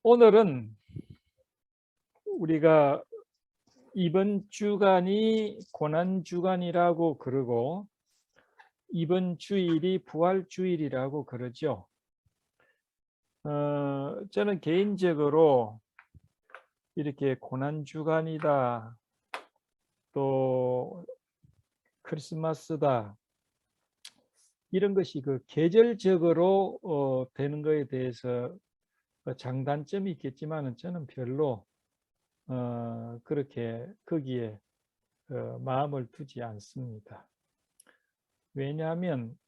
오늘은 우리가 이번 주간이 고난주간이라고 그러고 이번 주일이 부활주일이라고 그러죠. 저는 개인적으로 이렇게 고난주간이다, 또 크리스마스다, 이런 것이 그 계절적으로 되는 것에 대해서 장단점이 있겠지만 저는 별로 그렇게 거기에 마음을 두지 않습니다. 왜냐하면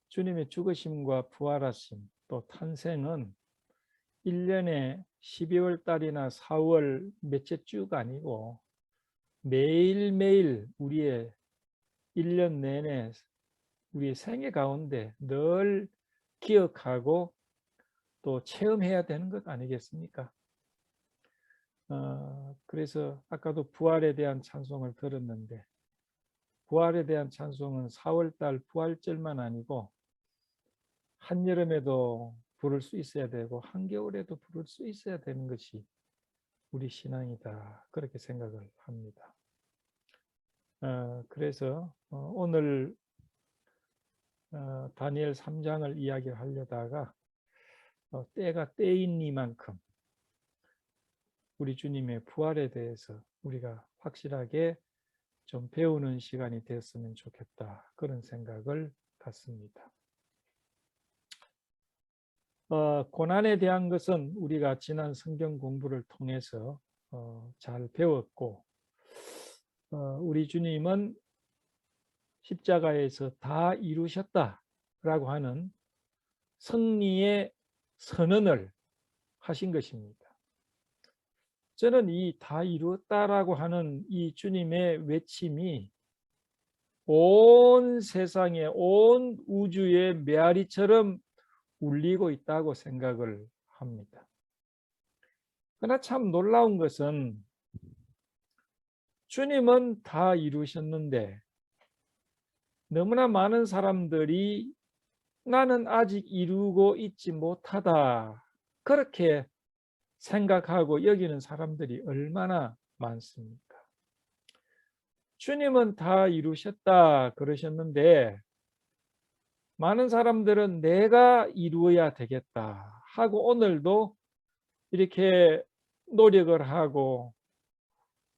주님의 죽으심과 부활하심 또 탄생은 1년에 12월 달이나 4월 몇째 주가 아니고 매일매일 우리의 1년 내내 우리의 생애 가운데 늘 기억하고 또 체험해야 되는 것 아니겠습니까? 그래서 아까도 부활에 대한 찬송을 들었는데, 부활에 대한 찬송은 4월달 부활절만 아니고 한여름에도 부를 수 있어야 되고 한겨울에도 부를 수 있어야 되는 것이 우리 신앙이다, 그렇게 생각을 합니다. 그래서 오늘 다니엘 3장을 이야기하려다가 때가 때이니만큼 우리 주님의 부활에 대해서 우리가 확실하게 좀 배우는 시간이 되었으면 좋겠다, 그런 생각을 갖습니다. 고난에 대한 것은 우리가 지난 성경 공부를 통해서 잘 배웠고, 우리 주님은 십자가에서 다 이루셨다라고 하는 승리의 선언을 하신 것입니다. 저는 이 다 이루었다라고 하는 이 주님의 외침이 온 세상에, 온 우주의 메아리처럼 울리고 있다고 생각을 합니다. 그러나 참 놀라운 것은 주님은 다 이루셨는데 너무나 많은 사람들이 나는 아직 이루고 있지 못하다, 그렇게 생각하고 여기는 사람들이 얼마나 많습니까? 주님은 다 이루셨다 그러셨는데 많은 사람들은 내가 이루어야 되겠다 하고 오늘도 이렇게 노력을 하고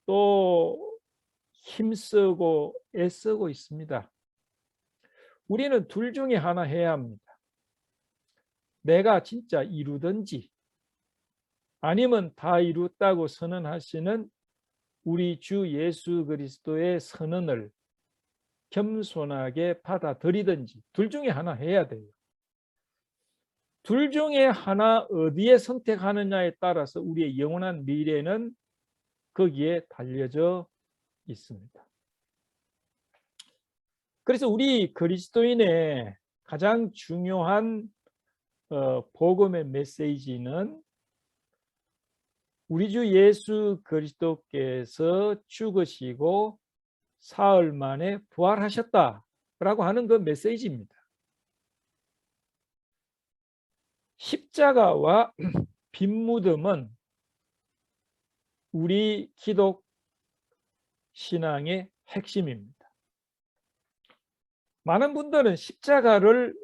또 힘쓰고 애쓰고 있습니다. 우리는 둘 중에 하나 해야 합니다. 내가 진짜 이루든지 아니면 다 이뤘다고 선언하시는 우리 주 예수 그리스도의 선언을 겸손하게 받아들이든지, 둘 중에 하나 해야 돼요. 둘 중에 하나 어디에 선택하느냐에 따라서 우리의 영원한 미래는 거기에 달려져 있습니다. 그래서 우리 그리스도인의 가장 중요한 복음의 메시지는 우리 주 예수 그리스도께서 죽으시고 사흘 만에 부활하셨다라고 하는 그 메시지입니다. 십자가와 빈 무덤은 우리 기독 신앙의 핵심입니다. 많은 분들은 십자가를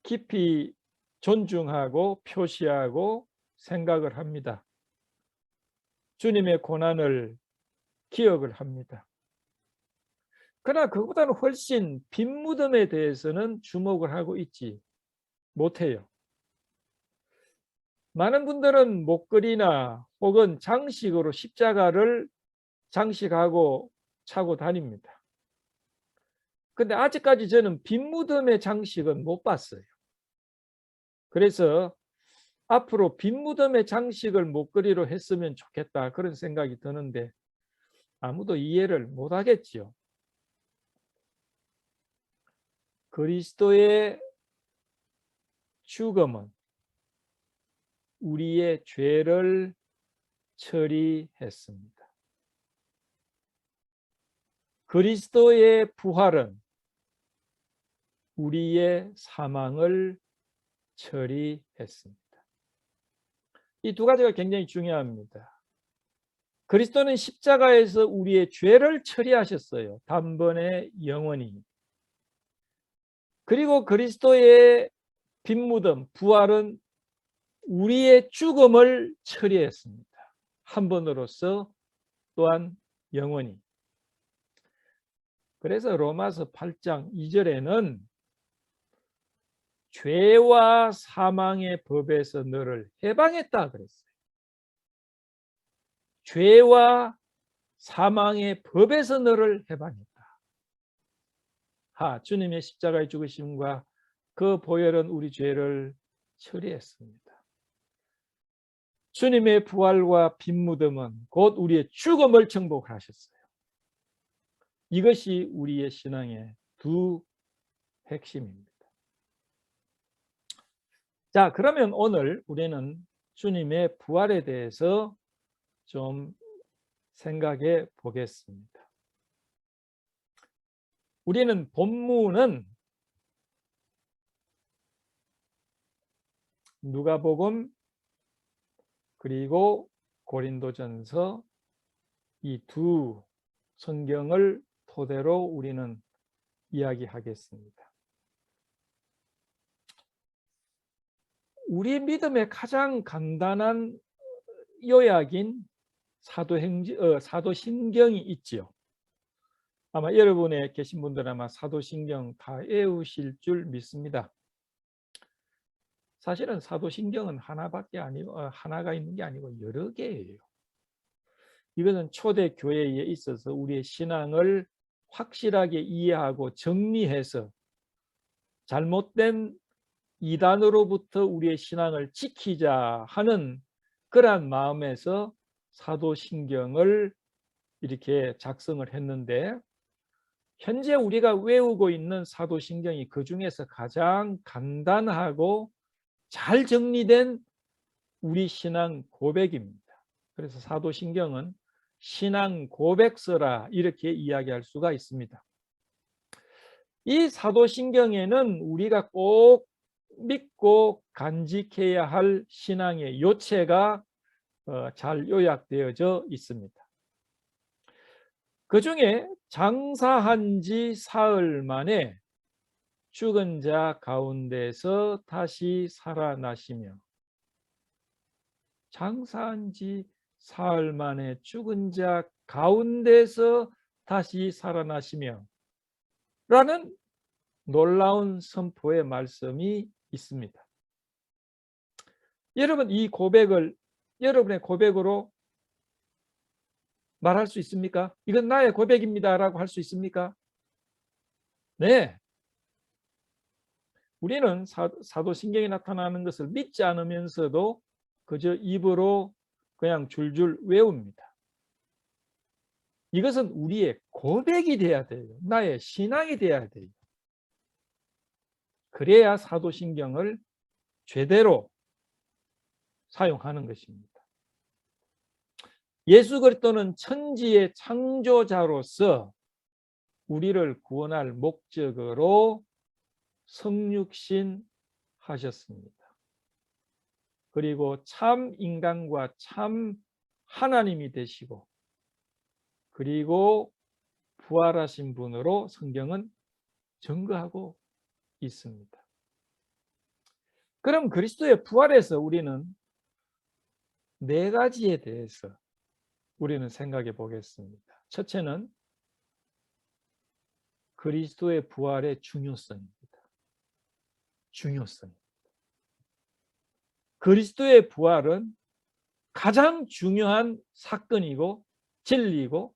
깊이 존중하고 표시하고 생각을 합니다. 주님의 고난을 기억을 합니다. 그러나 그보다는 훨씬 빈 무덤에 대해서는 주목을 하고 있지 못해요. 많은 분들은 목걸이나 혹은 장식으로 십자가를 장식하고 차고 다닙니다. 근데 아직까지 저는 빈 무덤의 장식은 못 봤어요. 그래서 앞으로 빈 무덤의 장식을 목걸이로 했으면 좋겠다, 그런 생각이 드는데 아무도 이해를 못 하겠지요. 그리스도의 죽음은 우리의 죄를 처리했습니다. 그리스도의 부활은 우리의 사망을 처리했습니다. 이 두 가지가 굉장히 중요합니다. 그리스도는 십자가에서 우리의 죄를 처리하셨어요. 단번에 영원히. 그리고 그리스도의 빈무덤, 부활은 우리의 죽음을 처리했습니다. 한 번으로서 또한 영원히. 그래서 로마서 8장 2절에는 죄와 사망의 법에서 너를 해방했다 그랬어요. 죄와 사망의 법에서 너를 해방했다. 주님의 십자가의 죽으심과 그 보혈은 우리 죄를 처리했습니다. 주님의 부활과 빈무덤은 곧 우리의 죽음을 정복하셨어요. 이것이 우리의 신앙의 두 핵심입니다. 자, 그러면 오늘 우리는 주님의 부활에 대해서 좀 생각해 보겠습니다. 우리는 본문은 누가복음 그리고 고린도전서 이 두 성경을 토대로 우리는 이야기하겠습니다. 우리 믿음의 가장 간단한 요약인 사도신경이 있지요. 아마 여러분에 계신 분들은 아마 사도신경 다 외우실 줄 믿습니다. 사실은 사도신경은 하나가 있는 게 아니고 여러 개예요. 이것은 초대 교회에 있어서 우리의 신앙을 확실하게 이해하고 정리해서 잘못된 이단으로부터 우리의 신앙을 지키자 하는 그러한 마음에서 사도신경을 이렇게 작성을 했는데, 현재 우리가 외우고 있는 사도신경이 그 중에서 가장 간단하고 잘 정리된 우리 신앙 고백입니다. 그래서 사도신경은 신앙 고백서라 이렇게 이야기할 수가 있습니다. 이 사도신경에는 우리가 꼭 믿고 간직해야 할 신앙의 요체가 잘 요약되어져 있습니다. 그 중에 장사한 지 사흘 만에 죽은 자 가운데서 다시 살아나시며, 장사한 지 사흘 만에 죽은 자 가운데서 다시 살아나시며 라는 놀라운 선포의 말씀이 있습니다. 여러분, 이 고백을 여러분의 고백으로 말할 수 있습니까? 이건 나의 고백입니다 라고 할 수 있습니까? 네. 우리는 사도신경에 나타나는 것을 믿지 않으면서도 그저 입으로 그냥 줄줄 외웁니다. 이것은 우리의 고백이 돼야 돼요. 나의 신앙이 돼야 돼요. 그래야 사도신경을 제대로 사용하는 것입니다. 예수 그리스도는 천지의 창조자로서 우리를 구원할 목적으로 성육신 하셨습니다. 그리고 참 인간과 참 하나님이 되시고, 그리고 부활하신 분으로 성경은 증거하고 있습니다. 그럼 그리스도의 부활에서 우리는 네 가지에 대해서 우리는 생각해 보겠습니다. 첫째는 그리스도의 부활의 중요성입니다. 중요성. 그리스도의 부활은 가장 중요한 사건이고 진리이고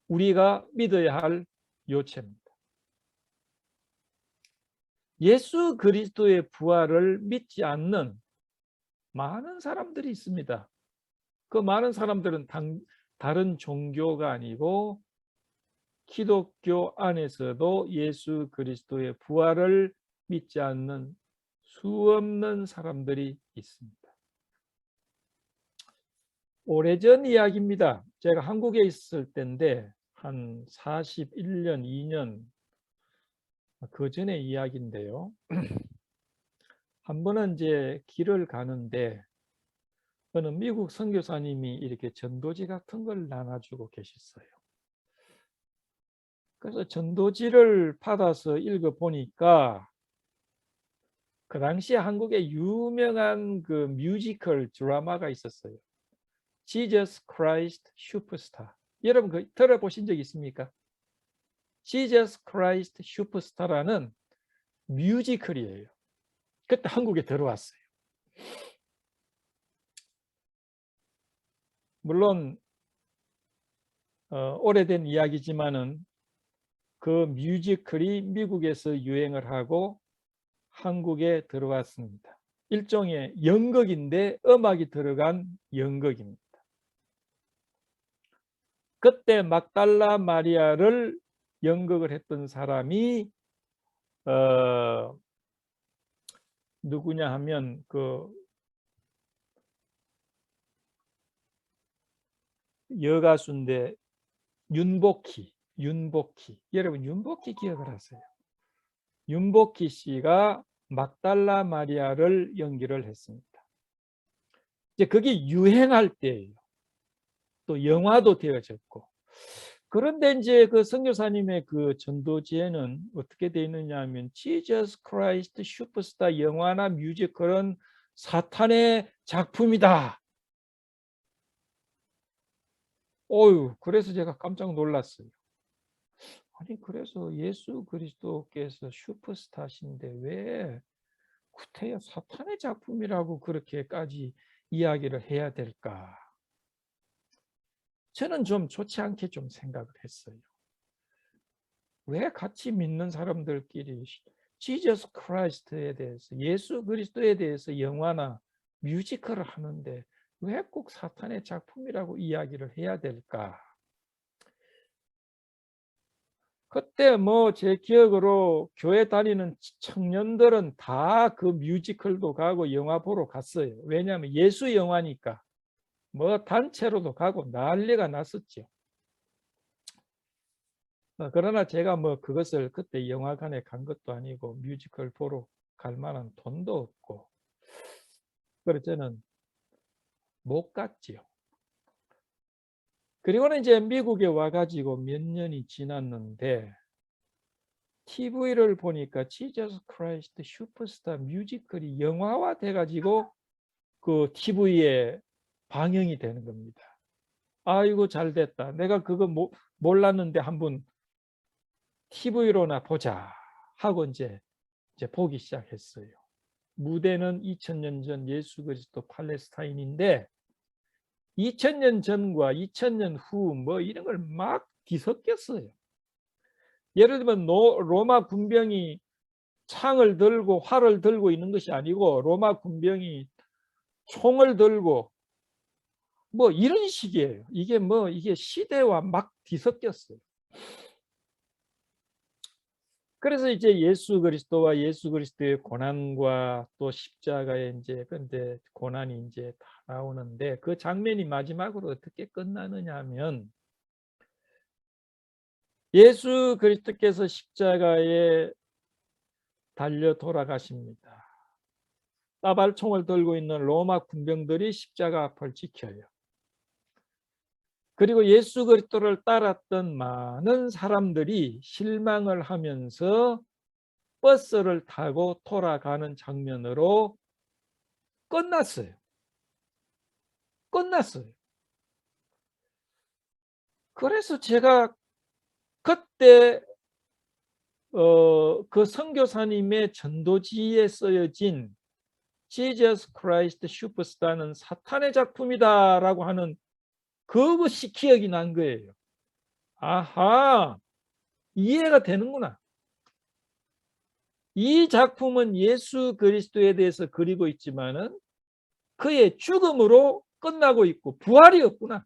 우리가 믿어야 할 요체입니다. 예수 그리스도의 부활을 믿지 않는 많은 사람들이 있습니다. 그 많은 사람들은 다른 종교가 아니고 기독교 안에서도 예수 그리스도의 부활을 믿지 않는 수없는 사람들이 있습니다. 오래전 이야기입니다. 제가 한국에 있을 때인데 한 41년, 2년 그 전의 이야기인데요. 한 번은 이제 길을 가는데 어느 미국 선교사님이 이렇게 전도지 같은 걸 나눠주고 계셨어요. 그래서 전도지를 받아서 읽어보니까 그 당시에 한국에 유명한 그 뮤지컬 드라마가 있었어요. Jesus Christ Superstar. 여러분 그 들어보신 적 있습니까? Jesus Christ Superstar라는 뮤지컬이에요. 그때 한국에 들어왔어요. 물론 오래된 이야기지만은 그 뮤지컬이 미국에서 유행을 하고 한국에 들어왔습니다. 일종의 연극인데 음악이 들어간 연극입니다. 그때 막달라 마리아를 연극을 했던 사람이 누구냐 하면 그 여가수인데 윤복희. 여러분 윤복희 기억을 하세요? 윤복희 씨가 막달라 마리아를 연기를 했습니다. 이제 그게 유행할 때예요. 또 영화도 되어졌고. 그런데 이제 그 선교사님의 그 전도지에는 어떻게 되어 있느냐 하면 Jesus Christ 슈퍼스타 영화나 뮤지컬은 사탄의 작품이다. 어유, 그래서 제가 깜짝 놀랐어요. 아니 그래서 예수 그리스도께서 슈퍼스타신데 왜 구태여 사탄의 작품이라고 그렇게까지 이야기를 해야 될까? 저는 좀 좋지 않게 좀 생각을 했어요. 왜 같이 믿는 사람들끼리 지저스 크라이스트에 대해서, 예수 그리스도에 대해서 영화나 뮤지컬을 하는데 왜 꼭 사탄의 작품이라고 이야기를 해야 될까? 그때 뭐 제 기억으로 교회 다니는 청년들은 다 그 뮤지컬도 가고 영화 보러 갔어요. 왜냐하면 예수 영화니까. 뭐 단체로도 가고 난리가 났었죠. 그러나 제가 뭐 그것을 그때 영화관에 간 것도 아니고 뮤지컬 보러 갈 만한 돈도 없고 그래서 저는 못 갔지요. 그리고는 이제 미국에 와가지고 몇 년이 지났는데 TV를 보니까 지저스 크라이스트 슈퍼스타 뮤지컬이 영화화 돼가지고 그 TV에 방영이 되는 겁니다. 아이고 잘 됐다. 내가 그거 몰랐는데 한번 TV로나 보자 하고 이제 보기 시작했어요. 무대는 2000년 전 예수 그리스도 팔레스타인인데 2000년 전과 2000년 후 뭐 이런 걸 막 뒤섞였어요. 예를 들면 로마 군병이 창을 들고 활을 들고 있는 것이 아니고 로마 군병이 총을 들고 뭐 이런 식이에요. 이게 시대와 막 뒤섞였어요. 그래서 이제 예수 그리스도와 예수 그리스도의 고난과 또 십자가의 이제 근데 고난이 이제 다 나오는데 그 장면이 마지막으로 어떻게 끝나느냐 하면 예수 그리스도께서 십자가에 달려 돌아가십니다. 따발총을 들고 있는 로마 군병들이 십자가 앞을 지켜요. 그리고 예수 그리스도를 따랐던 많은 사람들이 실망을 하면서 버스를 타고 돌아가는 장면으로 끝났어요. 그래서 제가 그때 그 선교사님의 전도지에 쓰여진 Jesus Christ Superstar는 사탄의 작품이다라고 하는 그것이 기억이 난 거예요. 아하, 이해가 되는구나. 이 작품은 예수 그리스도에 대해서 그리고 있지만은 그의 죽음으로 끝나고 있고 부활이 없구나.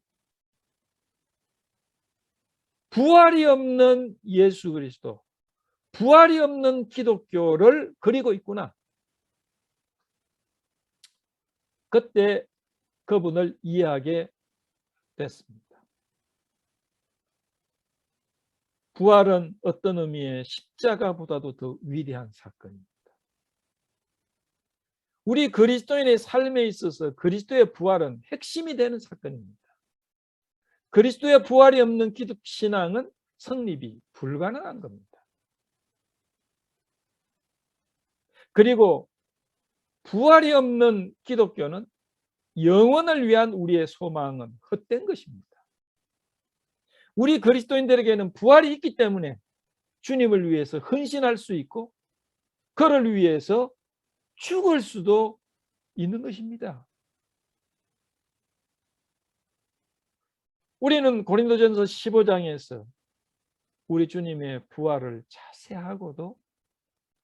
부활이 없는 예수 그리스도, 부활이 없는 기독교를 그리고 있구나. 그때 그분을 이해하게 됐습니다. 부활은 어떤 의미의 십자가보다도 더 위대한 사건입니다. 우리 그리스도인의 삶에 있어서 그리스도의 부활은 핵심이 되는 사건입니다. 그리스도의 부활이 없는 기독 신앙은 성립이 불가능한 겁니다. 그리고 부활이 없는 기독교는 영원을 위한 우리의 소망은 헛된 것입니다. 우리 그리스도인들에게는 부활이 있기 때문에 주님을 위해서 헌신할 수 있고 그를 위해서 죽을 수도 있는 것입니다. 우리는 고린도전서 15장에서 우리 주님의 부활을 자세하고도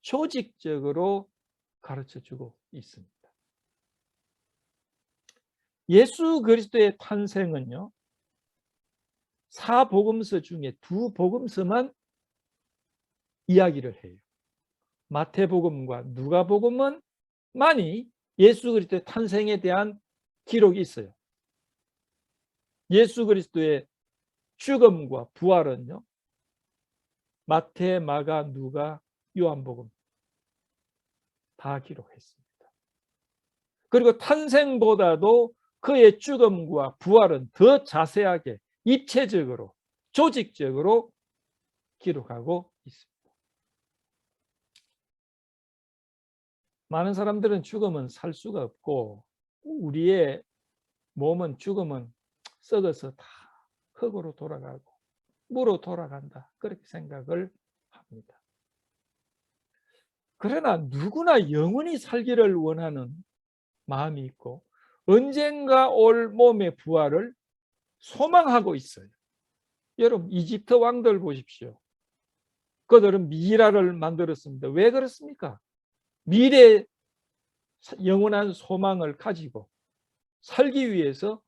조직적으로 가르쳐주고 있습니다. 예수 그리스도의 탄생은요, 4복음서 중에 2복음서만 이야기를 해요. 마태복음과 누가복음은 많이 예수 그리스도의 탄생에 대한 기록이 있어요. 예수 그리스도의 죽음과 부활은요, 마태, 마가, 누가, 요한복음 다 기록했습니다. 그리고 탄생보다도 그의 죽음과 부활은 더 자세하게 입체적으로 조직적으로 기록하고 있습니다. 많은 사람들은 죽으면 살 수가 없고 우리의 몸은 죽으면 썩어서 다 흙으로 돌아가고 물로 돌아간다 그렇게 생각을 합니다. 그러나 누구나 영원히 살기를 원하는 마음이 있고 언젠가 올 몸의 부활을 소망하고 있어요. 여러분 이집트 왕들 보십시오. 그들은 미라를 만들었습니다. 왜 그렇습니까? 미래의 영원한 소망을 가지고 살기 위해서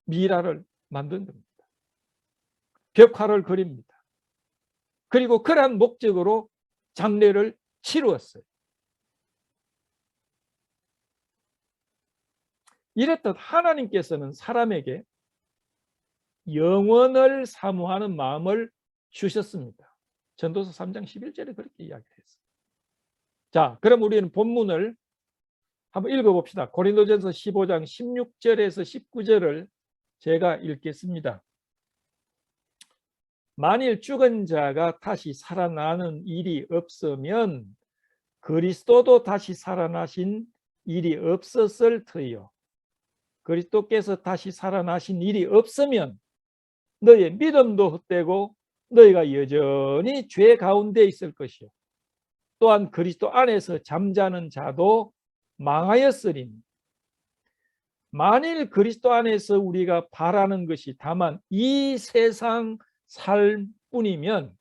미라를 만든 겁니다. 벽화를 그립니다. 그리고 그러한 목적으로 장례를 치루었어요. 이랬듯 하나님께서는 사람에게 영원을 사모하는 마음을 주셨습니다. 전도서 3장 11절에 그렇게 이야기했어요. 자, 그럼 우리는 본문을 한번 읽어봅시다. 고린도전서 15장 16절에서 19절을 제가 읽겠습니다. 만일 죽은 자가 다시 살아나는 일이 없으면 그리스도도 다시 살아나신 일이 없었을 터이요. 그리스도께서 다시 살아나신 일이 없으면 너의 믿음도 헛되고 너희가 여전히 죄 가운데 있을 것이요. 또한 그리스도 안에서 잠자는 자도 망하였으리니 만일 그리스도 안에서 우리가 바라는 것이 다만 이 세상 삶뿐이면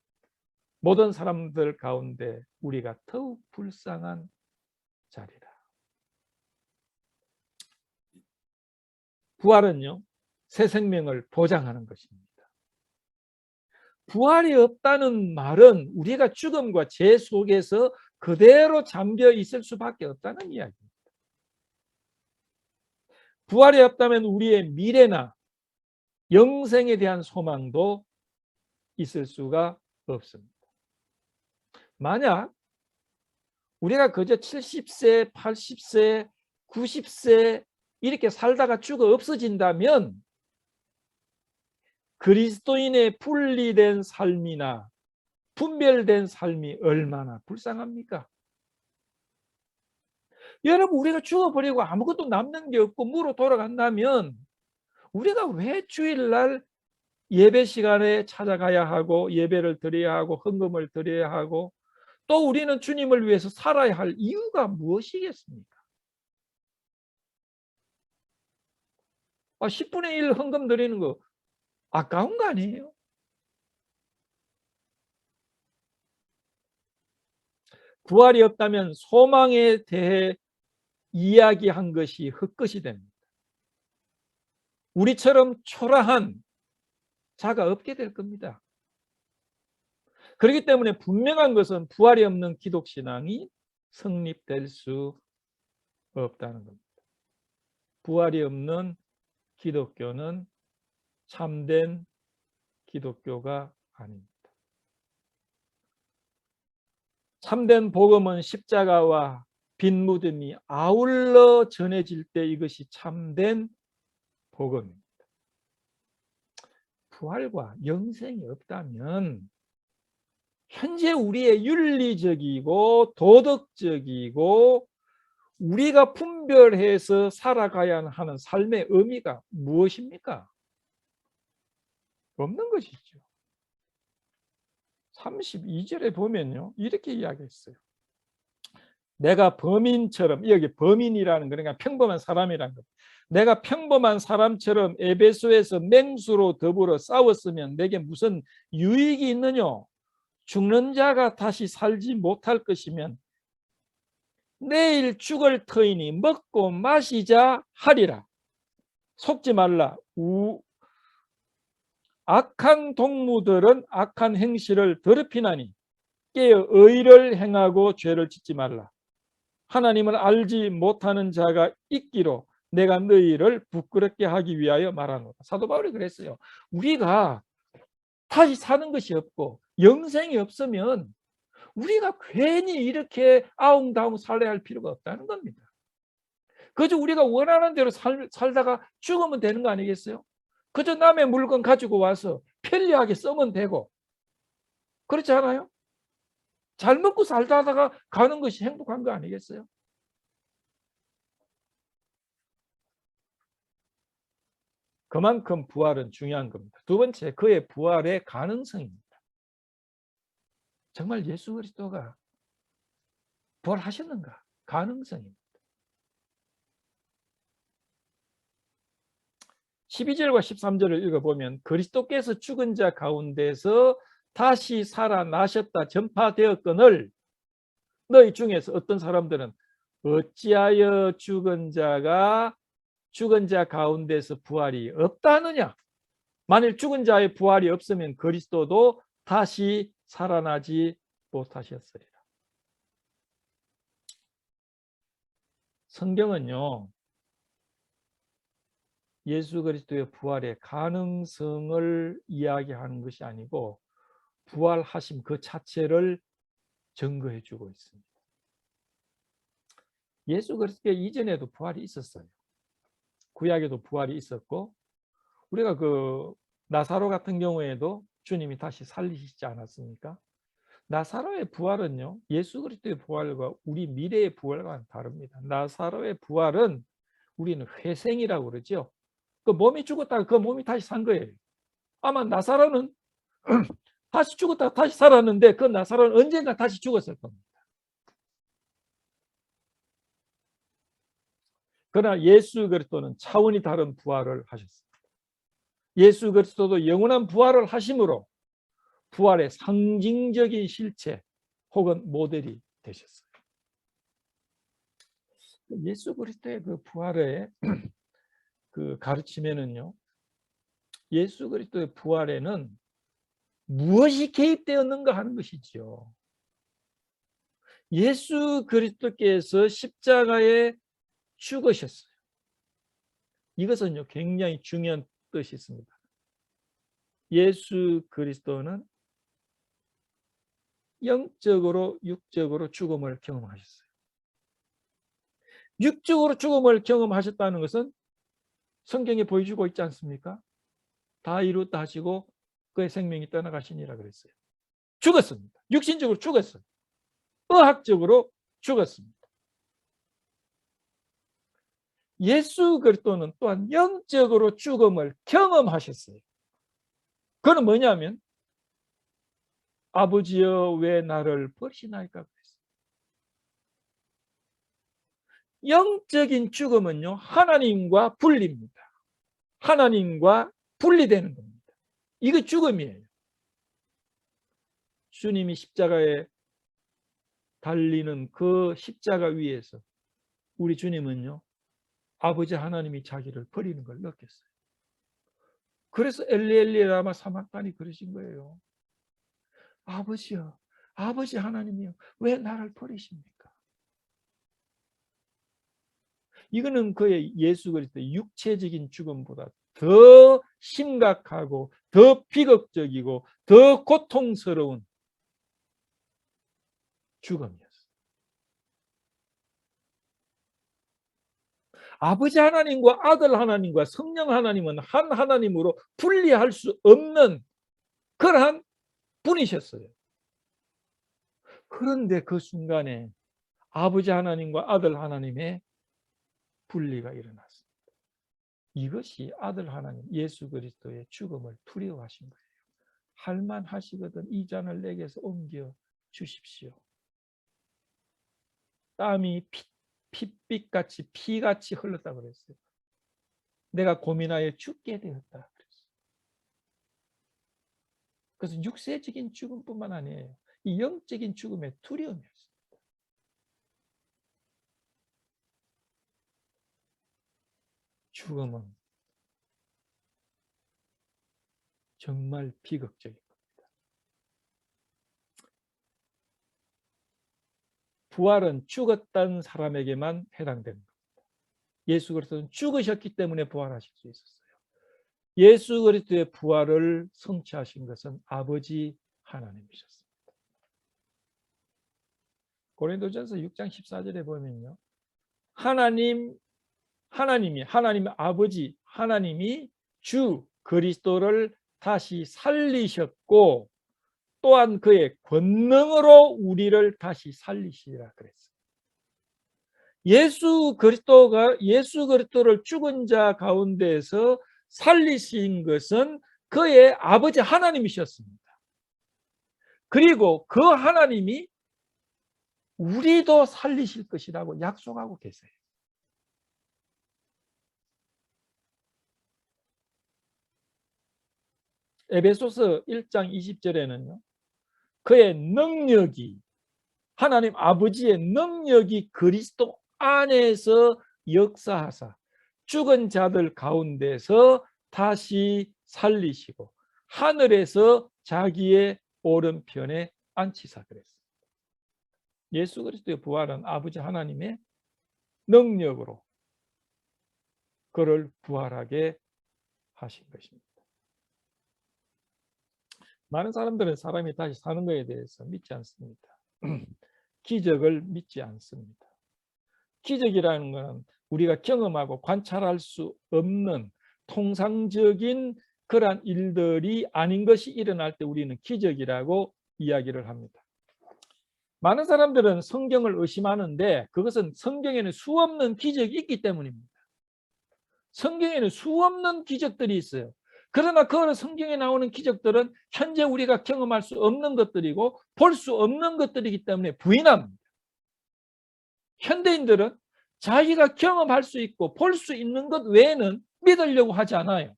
모든 사람들 가운데 우리가 더욱 불쌍한 자리라. 부활은요, 새 생명을 보장하는 것입니다. 부활이 없다는 말은 우리가 죽음과 죄 속에서 그대로 잠겨 있을 수밖에 없다는 이야기입니다. 부활이 없다면 우리의 미래나 영생에 대한 소망도 있을 수가 없습니다. 만약 우리가 그저 70세, 80세, 90세 이렇게 살다가 죽어 없어진다면 그리스도인의 분리된 삶이나 분별된 삶이 얼마나 불쌍합니까? 여러분 우리가 죽어버리고 아무것도 남는 게 없고 무로 돌아간다면 우리가 왜 주일날 예배 시간에 찾아가야 하고 예배를 드려야 하고 헌금을 드려야 하고 또 우리는 주님을 위해서 살아야 할 이유가 무엇이겠습니까? 10분의 1 헌금 드리는 거 아까운 거 아니에요? 부활이 없다면 소망에 대해 이야기한 것이 헛것이 됩니다. 우리처럼 초라한 자가 없게 될 겁니다. 그렇기 때문에 분명한 것은 부활이 없는 기독신앙이 성립될 수 없다는 겁니다. 부활이 없는 기독교는 참된 기독교가 아닙니다. 참된 복음은 십자가와 빈 무덤이 아울러 전해질 때 이것이 참된 복음입니다. 부활과 영생이 없다면 현재 우리의 윤리적이고 도덕적이고 우리가 분별해서 살아가야 하는 삶의 의미가 무엇입니까? 없는 것이죠. 32절에 보면요, 이렇게 이야기했어요. 내가 범인처럼, 여기 범인이라는 거니까 평범한 사람이라는 것. 내가 평범한 사람처럼 에베소에서 맹수로 더불어 싸웠으면 내게 무슨 유익이 있느냐? 죽는 자가 다시 살지 못할 것이면 내일 죽을 터이니 먹고 마시자 하리라. 속지 말라. 악한 동무들은 악한 행실을 더럽히나니 깨어 의를 행하고 죄를 짓지 말라. 하나님을 알지 못하는 자가 있기로 내가 너희를 부끄럽게 하기 위하여 말하노라. 사도 바울이 그랬어요. 우리가 다시 사는 것이 없고 영생이 없으면 우리가 괜히 이렇게 아웅다웅 살아야 할 필요가 없다는 겁니다. 그저 우리가 원하는 대로 살다가 죽으면 되는 거 아니겠어요? 그저 남의 물건 가지고 와서 편리하게 쓰면 되고, 그렇지 않아요? 잘 먹고 살다가 가는 것이 행복한 거 아니겠어요? 그만큼 부활은 중요한 겁니다. 두 번째, 그의 부활의 가능성입니다. 정말 예수 그리스도가 부활하셨는가? 가능성입니다. 12절과 13절을 읽어보면 그리스도께서 죽은 자 가운데서 다시 살아나셨다 전파되었거늘 너희 중에서 어떤 사람들은 어찌하여 죽은 자 가운데서 부활이 없다느냐? 만일 죽은 자의 부활이 없으면 그리스도도 다시 살아나지 못하셨으리라. 성경은요, 예수 그리스도의 부활의 가능성을 이야기하는 것이 아니고 부활하심 그 자체를 증거해 주고 있습니다. 예수 그리스도 이전에도 부활이 있었어요. 구약에도 부활이 있었고, 우리가 그 나사로 같은 경우에도 주님이 다시 살리시지 않았습니까? 나사로의 부활은요, 예수 그리스도의 부활과 우리 미래의 부활과는 다릅니다. 나사로의 부활은 우리는 회생이라고 그러죠. 그 몸이 죽었다가 그 몸이 다시 산 거예요. 아마 나사로는 다시 죽었다가 다시 살았는데 그 나사로는 언젠가 다시 죽었을 겁니다. 그러나 예수 그리스도는 차원이 다른 부활을 하셨습니다. 예수 그리스도도 영원한 부활을 하심으로 부활의 상징적인 실체 혹은 모델이 되셨어요. 예수 그리스도의 그 부활의 그 가르침에는요, 예수 그리스도의 부활에는 무엇이 개입되었는가 하는 것이지요. 예수 그리스도께서 십자가에 죽으셨어요. 이것은요, 굉장히 중요한 뜻이 있습니다. 예수 그리스도는 영적으로 육적으로 죽음을 경험하셨어요. 육적으로 죽음을 경험하셨다는 것은 성경에 보여주고 있지 않습니까? 다 이루었다 하시고 그의 생명이 떠나가시니라 그랬어요. 죽었습니다. 육신적으로 죽었어요. 의학적으로 죽었습니다. 예수 그리스도는 또한 영적으로 죽음을 경험하셨어요. 그건 뭐냐면 아버지여 왜 나를 버리시나이까 그랬어요. 영적인 죽음은요, 하나님과 분리입니다. 하나님과 분리되는 겁니다. 이거 죽음이에요. 주님이 십자가에 달리는 그 십자가 위에서 우리 주님은요, 아버지 하나님이 자기를 버리는 걸 느꼈어요. 그래서 엘리 라마 사막단이 그러신 거예요. 아버지요, 아버지 하나님이요, 왜 나를 버리십니까? 이거는 그의 예수 그리스도의 육체적인 죽음보다 더 심각하고 더 비극적이고 더 고통스러운 죽음이었어요. 아버지 하나님과 아들 하나님과 성령 하나님은 한 하나님으로 분리할 수 없는 그러한 분이셨어요. 그런데 그 순간에 아버지 하나님과 아들 하나님의 분리가 일어났습니다. 이것이 아들 하나님 예수 그리스도의 죽음을 두려워하신 거예요. 할만하시거든 이 잔을 내게서 옮겨 주십시오. 땀이 핏빛같이 피같이 흘렀다고 그랬어요. 내가 고민하여 죽게 되었다 그랬어요. 그래서 육세적인 죽음뿐만 아니에요. 이 영적인 죽음의 두려움이었습니다. 죽음은 정말 비극적인 겁니다. 부활은 죽었던 사람에게만 해당됩니다. 예수 그리스도는 죽으셨기 때문에 부활하실 수 있었어요. 예수 그리스도의 부활을 성취하신 것은 아버지 하나님이셨습니다. 고린도전서 6장 14절에 보면요. 하나님의 아버지 하나님이 주 그리스도를 다시 살리셨고 또한 그의 권능으로 우리를 다시 살리시리라 그랬어요. 예수 그리스도를 죽은 자 가운데서 살리신 것은 그의 아버지 하나님이셨습니다. 그리고 그 하나님이 우리도 살리실 것이라고 약속하고 계세요. 에베소서 1장 20절에는요. 그의 능력이 하나님 아버지의 능력이 그리스도 안에서 역사하사 죽은 자들 가운데서 다시 살리시고 하늘에서 자기의 오른편에 앉히사 그랬습니다. 예수 그리스도의 부활은 아버지 하나님의 능력으로 그를 부활하게 하신 것입니다. 많은 사람들은 사람이 다시 사는 것에 대해서 믿지 않습니다. 기적을 믿지 않습니다. 기적이라는 것은 우리가 경험하고 관찰할 수 없는 통상적인 그러한 일들이 아닌 것이 일어날 때 우리는 기적이라고 이야기를 합니다. 많은 사람들은 성경을 의심하는데 그것은 성경에는 수없는 기적이 있기 때문입니다. 성경에는 수없는 기적들이 있어요. 그러나 그 성경에 나오는 기적들은 현재 우리가 경험할 수 없는 것들이고 볼 수 없는 것들이기 때문에 부인합니다. 현대인들은 자기가 경험할 수 있고 볼 수 있는 것 외에는 믿으려고 하지 않아요.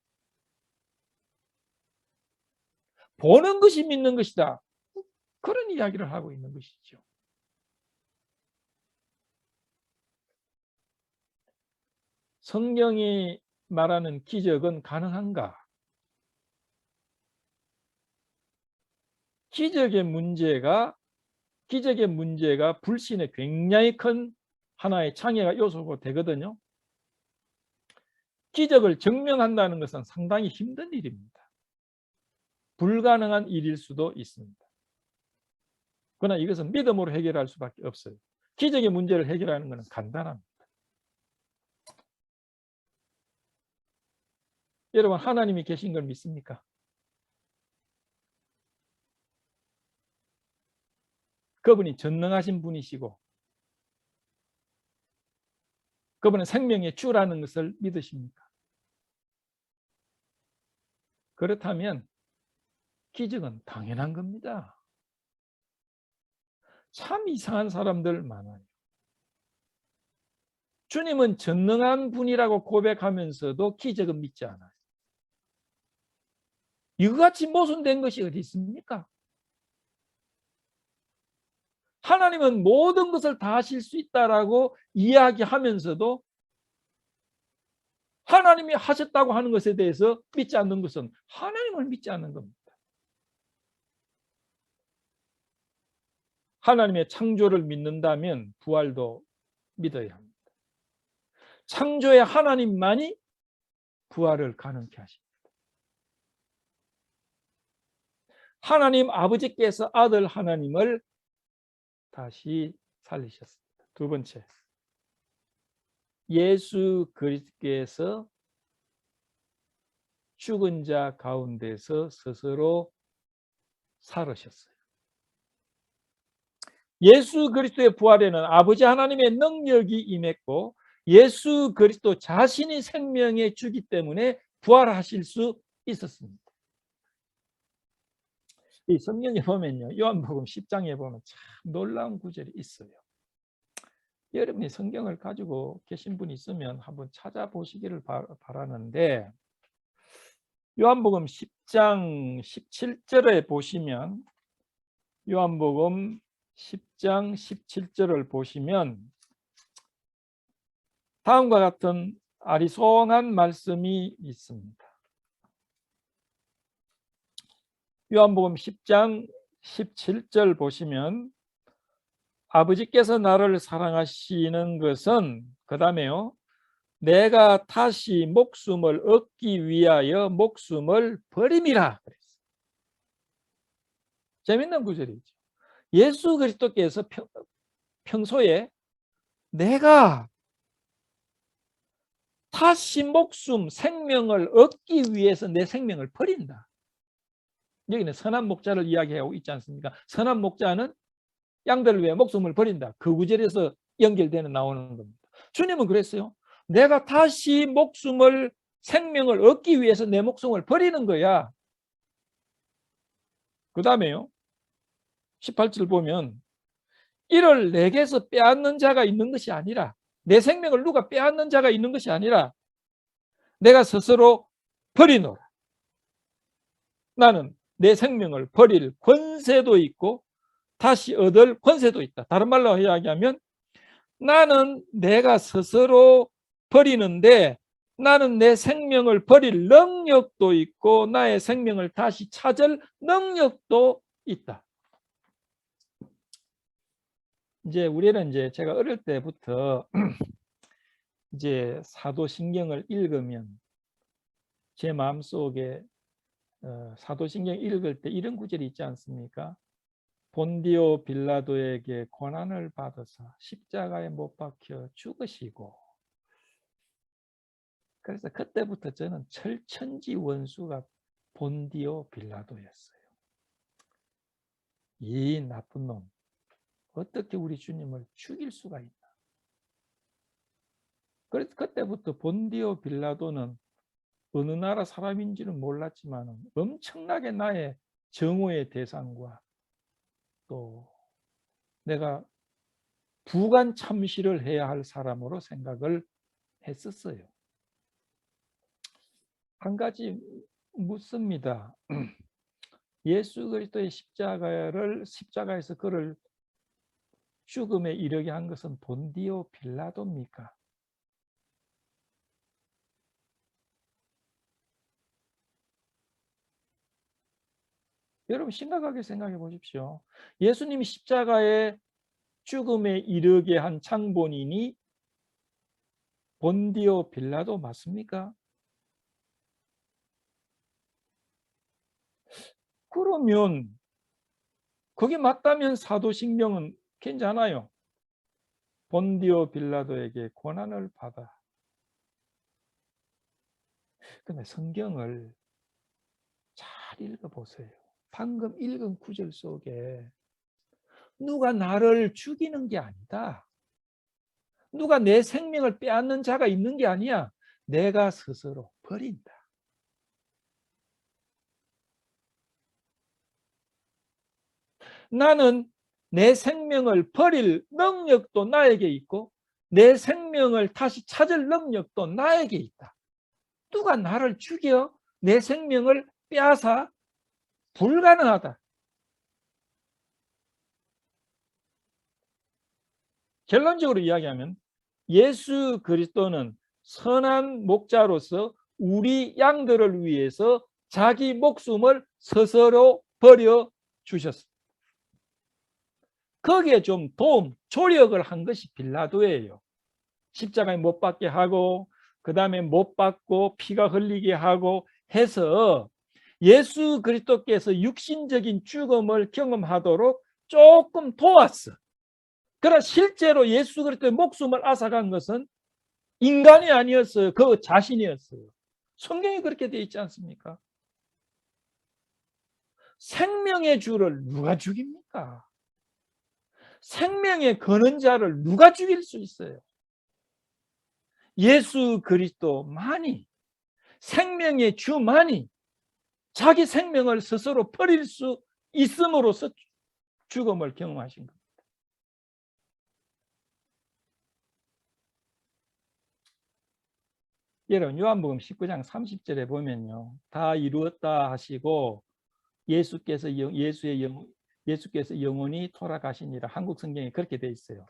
보는 것이 믿는 것이다. 그런 이야기를 하고 있는 것이죠. 성경이 말하는 기적은 가능한가? 기적의 문제가 불신의 굉장히 큰 하나의 장애가 요소가 되거든요. 기적을 증명한다는 것은 상당히 힘든 일입니다. 불가능한 일일 수도 있습니다. 그러나 이것은 믿음으로 해결할 수밖에 없어요. 기적의 문제를 해결하는 것은 간단합니다. 여러분 하나님이 계신 걸 믿습니까? 그분이 전능하신 분이시고 그분은 생명의 주라는 것을 믿으십니까? 그렇다면 기적은 당연한 겁니다. 참 이상한 사람들 많아요. 주님은 전능한 분이라고 고백하면서도 기적은 믿지 않아요. 이거같이 모순된 것이 어디 있습니까? 하나님은 모든 것을 다 하실 수 있다라고 이야기하면서도 하나님이 하셨다고 하는 것에 대해서 믿지 않는 것은 하나님을 믿지 않는 겁니다. 하나님의 창조를 믿는다면 부활도 믿어야 합니다. 창조의 하나님만이 부활을 가능케 하십니다. 하나님 아버지께서 아들 하나님을 다시 살리셨습니다. 두 번째, 예수 그리스도께서 죽은 자 가운데서 스스로 살으셨어요. 예수 그리스도의 부활에는 아버지 하나님의 능력이 임했고 예수 그리스도 자신이 생명의 주기 때문에 부활하실 수 있었습니다. 이 성경에 보면요, 요한복음 10장에 보면 참 놀라운 구절이 있어요. 여러분이 성경을 가지고 계신 분이 있으면 한번 찾아보시기를 바라는데, 요한복음 10장 17절에 보시면, 요한복음 10장 17절을 보시면 다음과 같은 아리송한 말씀이 있습니다. 요한복음 10장 17절 보시면, 아버지께서 나를 사랑하시는 것은, 그 다음에요, 내가 다시 목숨을 얻기 위하여 목숨을 버림이라 그랬어요. 재밌는 구절이죠. 예수 그리스도께서 평소에 내가 다시 목숨, 생명을 얻기 위해서 내 생명을 버린다. 여기는 선한 목자를 이야기하고 있지 않습니까? 선한 목자는 양들을 위해 목숨을 버린다. 그 구절에서 연결되는 나오는 겁니다. 주님은 그랬어요. 내가 다시 목숨을, 생명을 얻기 위해서 내 목숨을 버리는 거야. 그 다음에요, 18절 보면 이를 내게서 빼앗는 자가 있는 것이 아니라, 내 생명을 누가 빼앗는 자가 있는 것이 아니라 내가 스스로 버리노라. 나는 내 생명을 버릴 권세도 있고 다시 얻을 권세도 있다. 다른 말로 이야기하면 나는 내가 스스로 버리는데 나는 내 생명을 버릴 능력도 있고 나의 생명을 다시 찾을 능력도 있다. 이제 우리는 제가 어릴 때부터 이제 사도신경을 읽으면 제 마음속에 사도신경 읽을 때 이런 구절이 있지 않습니까? 본디오 빌라도에게 고난을 받으사 십자가에 못 박혀 죽으시고. 그래서 그때부터 저는 철천지 원수가 본디오 빌라도였어요. 이 나쁜 놈, 어떻게 우리 주님을 죽일 수가 있나. 그래서 그때부터 본디오 빌라도는 어느 나라 사람인지는 몰랐지만 엄청나게 나의 정오의 대상과 또 내가 부관 참시를 해야 할 사람으로 생각을 했었어요. 한 가지 묻습니다. 예수 그리스도의 십자가에서 그를 죽음에 이르게 한 것은 본디오 빌라도입니까? 여러분 심각하게 생각해 보십시오. 예수님이 십자가에 죽음에 이르게 한 장본인이 본디오 빌라도 맞습니까? 그러면 그게 맞다면 사도신경은 괜찮아요. 본디오 빌라도에게 고난을 받아. 근데 성경을 잘 읽어보세요. 방금 읽은 구절 속에 누가 나를 죽이는 게 아니다. 누가 내 생명을 빼앗는 자가 있는 게 아니야. 내가 스스로 버린다. 나는 내 생명을 버릴 능력도 나에게 있고 내 생명을 다시 찾을 능력도 나에게 있다. 누가 나를 죽여 내 생명을 빼앗아 불가능하다. 결론적으로 이야기하면 예수 그리스도는 선한 목자로서 우리 양들을 위해서 자기 목숨을 스스로 버려 주셨습니다. 거기에 좀 조력을 한 것이 빌라도예요. 십자가에 못 박게 하고 그 다음에 못 박고 피가 흘리게 하고 해서 예수 그리스도께서 육신적인 죽음을 경험하도록 조금 도왔어. 그러나 실제로 예수 그리스도의 목숨을 앗아간 것은 인간이 아니었어요. 그 자신이었어요. 성경이 그렇게 되어 있지 않습니까? 생명의 주를 누가 죽입니까? 생명의 거는 자를 누가 죽일 수 있어요? 예수 그리스도만이, 생명의 주만이 자기 생명을 스스로 버릴 수 있음으로써 죽음을 경험하신 겁니다. 여러분, 요한복음 19장 30절에 보면요, 다 이루었다 하시고 예수께서 영원히 돌아가시니라. 한국 성경에 그렇게 되어 있어요.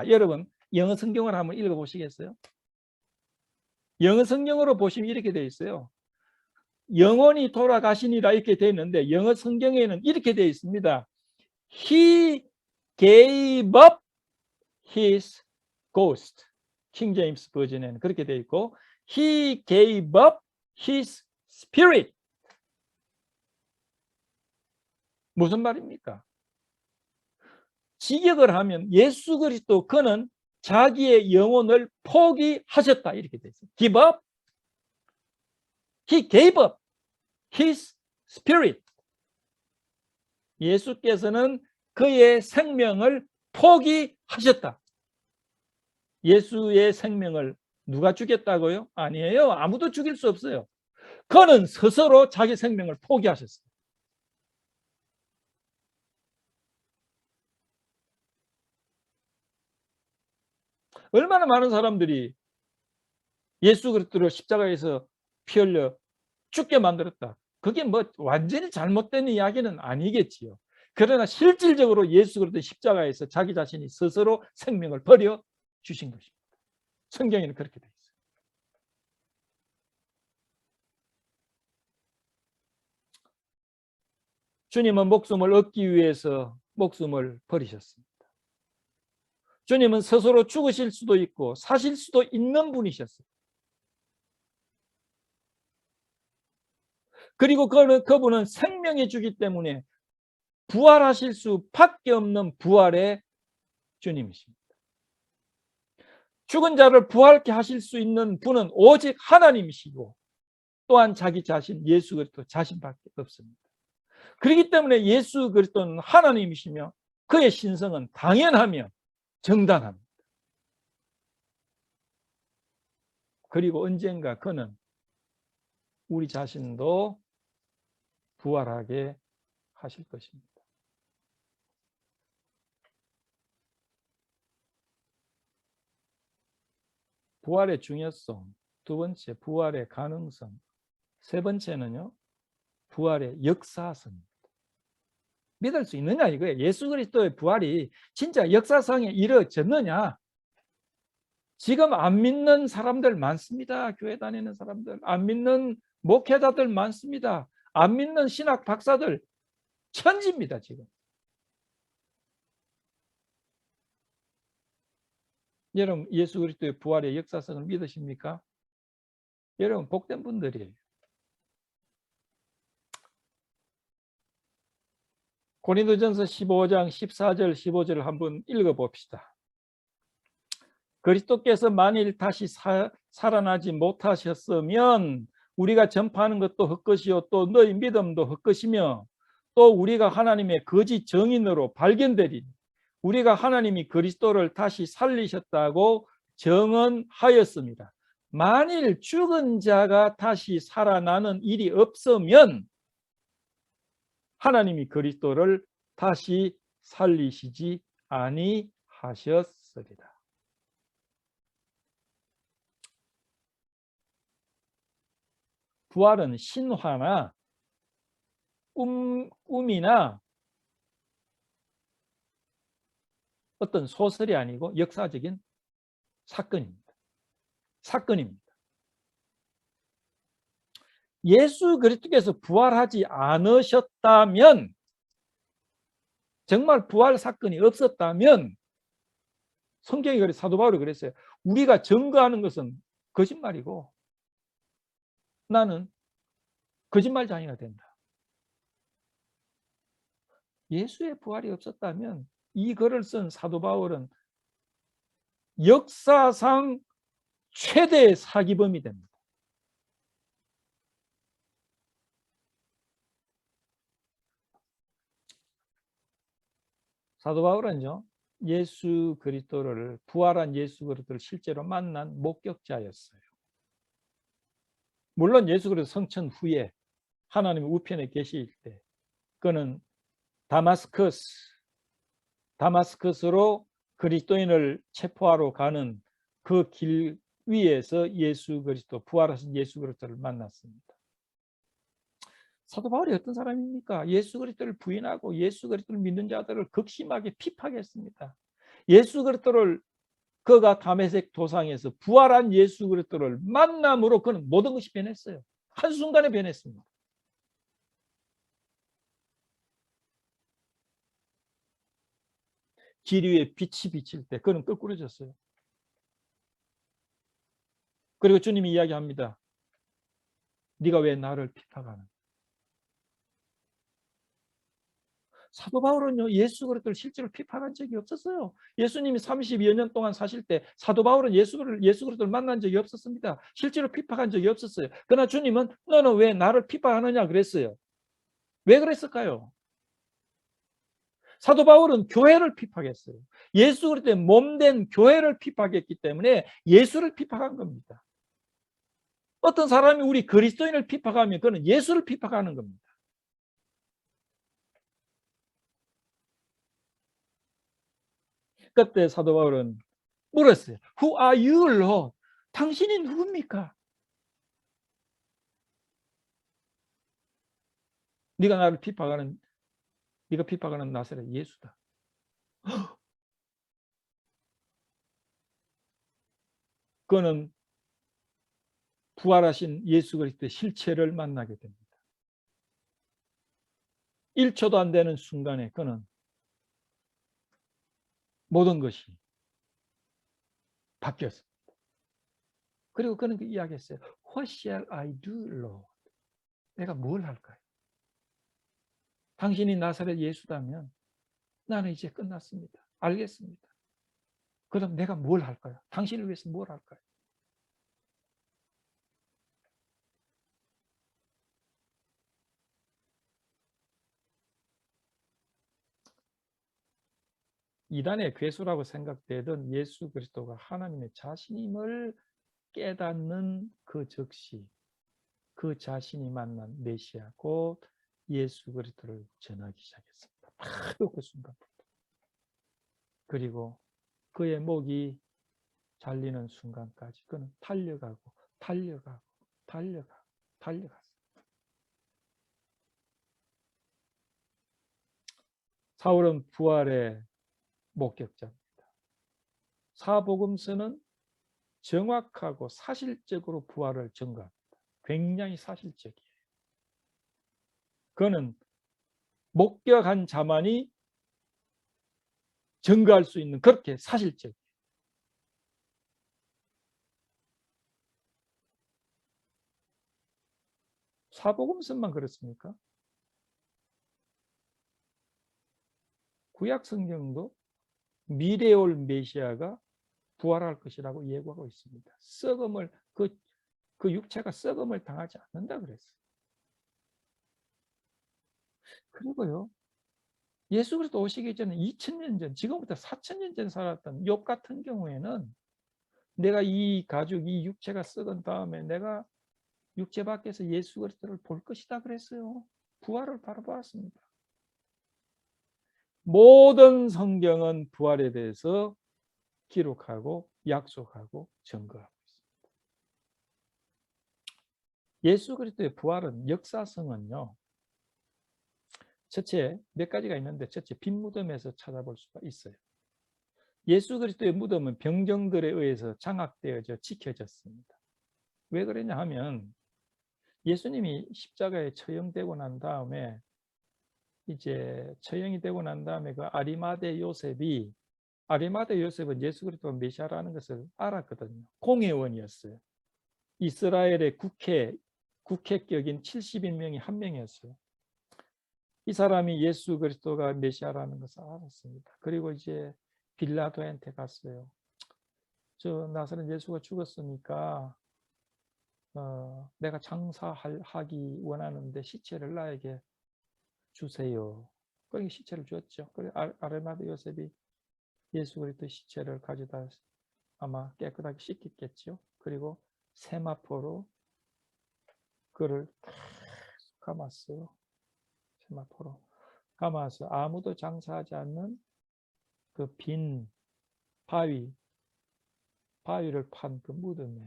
여러분 영어 성경을 한번 읽어 보시겠어요? 영어 성경으로 보시면 이렇게 되어 있어요. 영원히 돌아가시니라 이렇게 되어 있는데 영어 성경에는 이렇게 되어 있습니다. He gave up his ghost. 킹 제임스 버전에는 그렇게 되어 있고 He gave up his spirit. 무슨 말입니까? 직역을 하면 예수 그리스도 그는 자기의 영혼을 포기하셨다 이렇게 되어 있어요. Give up. He gave up his spirit. 예수께서는 그의 생명을 포기하셨다. 예수의 생명을 누가 죽였다고요? 아니에요. 아무도 죽일 수 없어요. 그는 스스로 자기 생명을 포기하셨어요. 얼마나 많은 사람들이 예수 그리스도를 십자가에서 피 흘려 죽게 만들었다. 그게 뭐 완전히 잘못된 이야기는 아니겠지요. 그러나 실질적으로 예수 그리스도 십자가에서 자기 자신이 스스로 생명을 버려 주신 것입니다. 성경에는 그렇게 되어 있어요. 주님은 목숨을 얻기 위해서 목숨을 버리셨습니다. 주님은 스스로 죽으실 수도 있고 사실 수도 있는 분이셨어요. 그리고 그분은 생명의 주기 때문에 부활하실 수밖에 없는 부활의 주님이십니다. 죽은 자를 부활케 하실 수 있는 분은 오직 하나님이시고 또한 자기 자신 예수 그리스도 자신밖에 없습니다. 그렇기 때문에 예수 그리스도는 하나님이시며 그의 신성은 당연하며 정당합니다. 그리고 언젠가 그는 우리 자신도 부활하게 하실 것입니다. 부활의 중요성, 두 번째 부활의 가능성, 세 번째는요 부활의 역사성입니다. 믿을 수 있느냐 이거예요. 예수 그리스도의 부활이 진짜 역사상에 이루어졌느냐. 지금 안 믿는 사람들 많습니다. 교회 다니는 사람들, 안 믿는 목회자들 많습니다. 안 믿는 신학 박사들 천지입니다. 지금. 여러분 예수 그리스도의 부활의 역사성을 믿으십니까? 여러분 복된 분들이에요. 고린도전서 15장 14절 15절을 한번 읽어봅시다. 그리스도께서 만일 다시 살아나지 못하셨으면 우리가 전파하는 것도 헛것이요 또 너희 믿음도 헛것이며 또 우리가 하나님의 거짓 정인으로 발견되리니 우리가 하나님이 그리스도를 다시 살리셨다고 정언하였습니다. 만일 죽은 자가 다시 살아나는 일이 없으면 하나님이 그리스도를 다시 살리시지 아니하셨으리라. 부활은 신화나 꿈이나 어떤 소설이 아니고 역사적인 사건입니다. 예수 그리스도께서 부활하지 않으셨다면, 정말 부활 사건이 없었다면, 성경이 그래, 사도 바울이 그랬어요. 우리가 증거하는 것은 거짓말이고 나는 거짓말장이가 된다. 예수의 부활이 없었다면 이 글을 쓴 사도 바울은 역사상 최대의 사기범이 됩니다. 사도 바울은요, 예수 그리스도를, 부활한 예수 그리스도를 실제로 만난 목격자였어요. 물론 예수 그리스도 성천 후에 하나님의 우편에 계실 때 그는 다마스커스로 그리스도인을 체포하러 가는 그 길 위에서 예수 그리스도, 부활하신 예수 그리스도를 만났습니다. 사도 바울이 어떤 사람입니까? 예수 그리스도를 부인하고 예수 그리스도를 믿는 자들을 극심하게 핍박했습니다. 예수 그리스도를, 그가 다메섹 도상에서 부활한 예수 그리스도를 만남으로 그는 모든 것이 변했어요. 한순간에 변했습니다. 길 위에 빛이 비칠 때 그는 끄꾸러졌어요. 그리고 주님이 이야기합니다. 네가 왜 나를 핍박하는가? 사도 바울은요, 예수 그리스도를 실제로 핍박한 적이 없었어요. 예수님이 32여 년 동안 사실 때 사도 바울은 예수 그리스도를 만난 적이 없었습니다. 실제로 핍박한 적이 없었어요. 그러나 주님은 너는 왜 나를 핍박하느냐 그랬어요. 왜 그랬을까요? 사도 바울은 교회를 핍박했어요. 예수 그리스도의 몸된 교회를 핍박했기 때문에 예수를 핍박한 겁니다. 어떤 사람이 우리 그리스도인을 핍박하면 그는 예수를 핍박하는 겁니다. 그때 사도 바울은 물었어요. Who are you, Lord? 당신이 누굽니까? 네가 핍박하는 나사렛 예수다. 그는 부활하신 예수 그리스도의 실체를 만나게 됩니다. 1초도 안 되는 순간에 그는 모든 것이 바뀌었습니다. 그리고 그는 이야기했어요. What shall I do, Lord? 내가 뭘 할까요? 당신이 나사렛 예수다면 나는 이제 끝났습니다. 알겠습니다. 그럼 내가 뭘 할까요? 당신을 위해서 뭘 할까요? 이단의 괴수라고 생각되던 예수 그리스도가 하나님의 자신임을 깨닫는 그 즉시 그 자신이 만난 메시아 곧 예수 그리스도를 전하기 시작했습니다. 바로 그 순간부터. 그리고 그의 목이 잘리는 순간까지 그는 달려가고 달려갔습니다. 사울은 부활의 목격자입니다. 사복음서는 정확하고 사실적으로 부활을 증거합니다. 굉장히 사실적이에요. 그는 목격한 자만이 증거할 수 있는 그렇게 사실적이에요. 사복음서만 그렇습니까? 구약 성경도 미래에 올 메시아가 부활할 것이라고 예고하고 있습니다. 썩음을 그 육체가 썩음을 당하지 않는다 그랬어요. 그리고요. 예수 그리스도 오시기 전에 2000년 전, 지금부터 4000년 전 살았던 욥 같은 경우에는 내가 이 가죽, 이 육체가 썩은 다음에 내가 육체 밖에서 예수 그리스도를 볼 것이다 그랬어요. 부활을 바로 보았습니다. 모든 성경은 부활에 대해서 기록하고 약속하고 증거하고 있습니다. 예수 그리스도의 부활은 역사성은요. 첫째 몇 가지가 있는데 첫째 빈 무덤에서 찾아볼 수가 있어요. 예수 그리스도의 무덤은 병정들에 의해서 장악되어져 지켜졌습니다. 왜 그러냐 하면 예수님이 십자가에 처형되고 난 다음에 이제 처형이 되고 난 다음에 그 아리마대 요셉은 예수 그리스도가 메시아라는 것을 알았거든요. 공회원이었어요. 이스라엘의 국회격인 70인명이 한 명이었어요. 이 사람이 예수 그리스도가 메시아라는 것을 알았습니다. 그리고 이제 빌라도한테 갔어요. 저 나사렛 예수가 죽었으니까 내가 장사하기 원하는데 시체를 나에게 주세요. 그러니까 시체를 줬죠. 그래 아르마데 요셉이 예수 그리스도 시체를 가져다 아마 깨끗하게 씻겼겠죠. 그리고 세마포로 그를 감았어요. 세마포로 감아서 아무도 장사하지 않는 그 빈 바위를 판 그 무덤에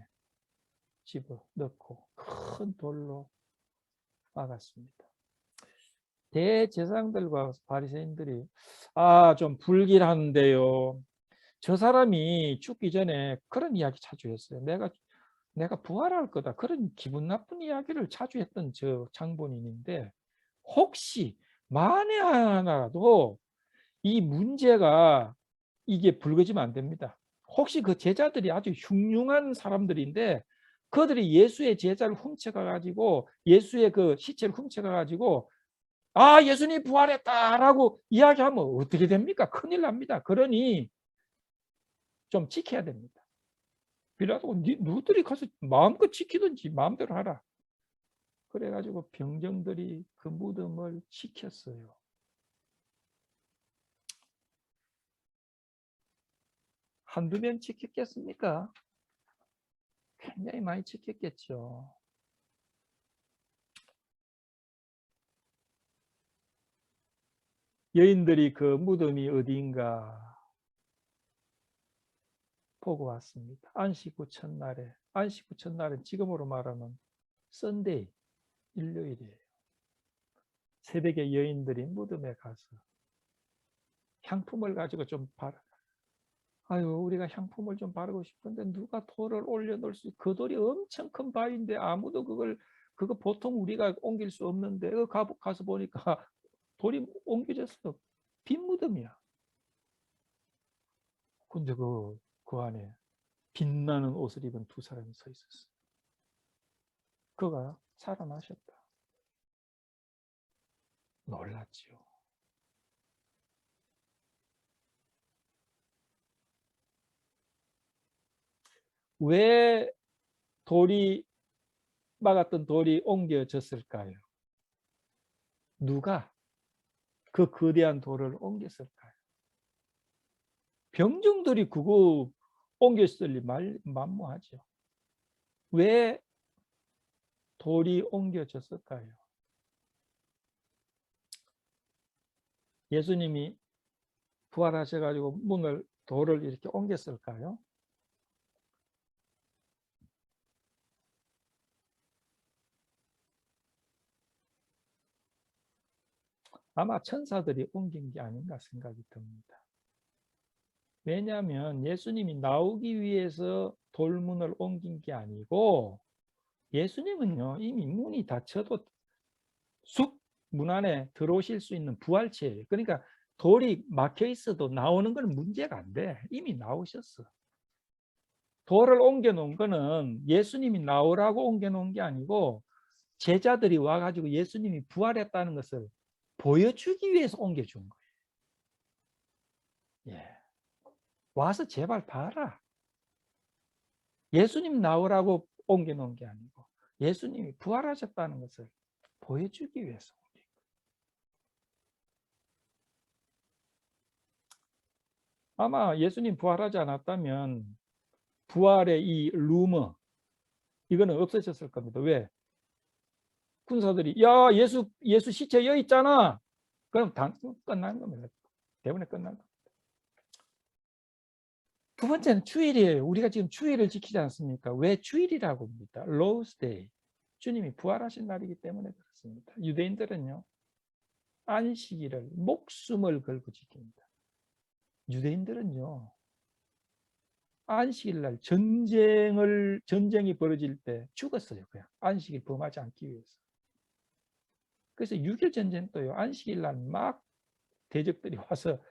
집어 넣고 큰 돌로 막았습니다. 대제사장들과 바리새인들이 좀 불길한데요. 저 사람이 죽기 전에 그런 이야기 자주 했어요. 내가 부활할 거다. 그런 기분 나쁜 이야기를 자주 했던 저 장본인인데 혹시 만에 하나라도 이 문제가 이게 불거지면 안 됩니다. 혹시 그 제자들이 아주 흉흉한 사람들인데 그들이 예수의 제자를 훔쳐가 가지고 예수의 그 시체를 훔쳐가 가지고 예수님 부활했다라고 이야기하면 어떻게 됩니까? 큰일 납니다. 그러니 좀 지켜야 됩니다. 빌라도가 너희들이 가서 마음껏 지키든지 마음대로 하라. 그래가지고 병정들이 그 무덤을 지켰어요. 한두 명 지켰겠습니까? 굉장히 많이 지켰겠죠. 여인들이 그 무덤이 어디인가 보고 왔습니다. 안식 후 첫날에. 안식 후 첫날은 지금으로 말하면 썬데이, 일요일이에요. 새벽에 여인들이 무덤에 가서 향품을 가지고 좀 바르. 우리가 향품을 좀 바르고 싶은데 누가 돌을 올려놓을 수, 그 돌이 엄청 큰 바위인데 아무도 그거 보통 우리가 옮길 수 없는데, 가서 보니까 돌이 옮겨졌어. 빈 무덤이야. 근데 그 안에 빛나는 옷을 입은 두 사람이 서 있었어. 그가 살아나셨다. 놀랐지요. 왜 막았던 돌이 옮겨졌을까요? 누가 그 거대한 돌을 옮겼을까요? 병정들이 그거 옮겼을 리 만무하죠. 왜 돌이 옮겨졌을까요? 예수님이 부활하셔가지고 돌을 이렇게 옮겼을까요? 아마 천사들이 옮긴 게 아닌가 생각이 듭니다. 왜냐하면 예수님이 나오기 위해서 돌문을 옮긴 게 아니고 예수님은요 이미 문이 닫혀도 쑥 문 안에 들어오실 수 있는 부활체예요. 그러니까 돌이 막혀 있어도 나오는 건 문제가 안 돼. 이미 나오셨어. 돌을 옮겨 놓은 거는 예수님이 나오라고 옮겨 놓은 게 아니고 제자들이 와가지고 예수님이 부활했다는 것을 보여주기 위해서 옮겨준 거예요. 예. 와서 제발 봐라. 예수님 나오라고 옮겨 놓은 게 아니고 예수님이 부활하셨다는 것을 보여주기 위해서. 아마 예수님 부활하지 않았다면 부활의 이 루머 이거는 없어졌을 겁니다. 왜? 군사들이 야 예수 시체 여기 있잖아. 그럼 끝난 겁니다. 대부분에 끝난 겁니다. 두 번째는 주일이에요. 우리가 지금 주일을 지키지 않습니까? 왜 주일이라고 합니다. 로스 데이. 주님이 부활하신 날이기 때문에 그렇습니다. 유대인들은요. 안식일을 목숨을 걸고 지킵니다. 유대인들은요. 안식일 날 전쟁이 벌어질 때 죽었어요. 그냥 안식일 범하지 않기 위해서. 그래서 6.1 전쟁 때요. 안식일 날 막 대적들이 와서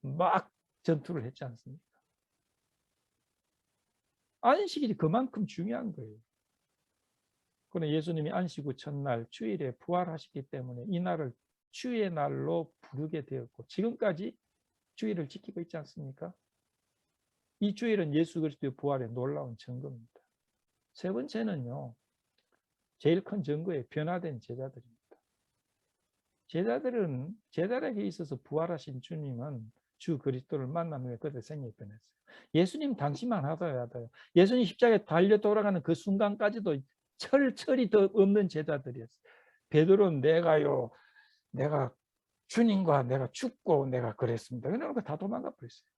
막 전투를 했지 않습니까? 안식일이 그만큼 중요한 거예요. 그런데 예수님이 안식 후 첫날 주일에 부활하셨기 때문에 이 날을 주의 날로 부르게 되었고 지금까지 주일을 지키고 있지 않습니까? 이 주일은 예수 그리스도의 부활의 놀라운 증거입니다. 세 번째는요, 제일 큰 증거에 변화된 제자들입니다. 제자들에게 있어서 부활하신 주님은 주 그리스도를 만난 후에 그들 생명이 변했어요. 예수님 당시만 하더라도 예수님 십자가에 달려 돌아가는 그 순간까지도 철철이 더 없는 제자들이었어요. 베드로는 내가 주님과 내가 죽고 내가 그랬습니다. 그러니까 다 도망가 버렸어요.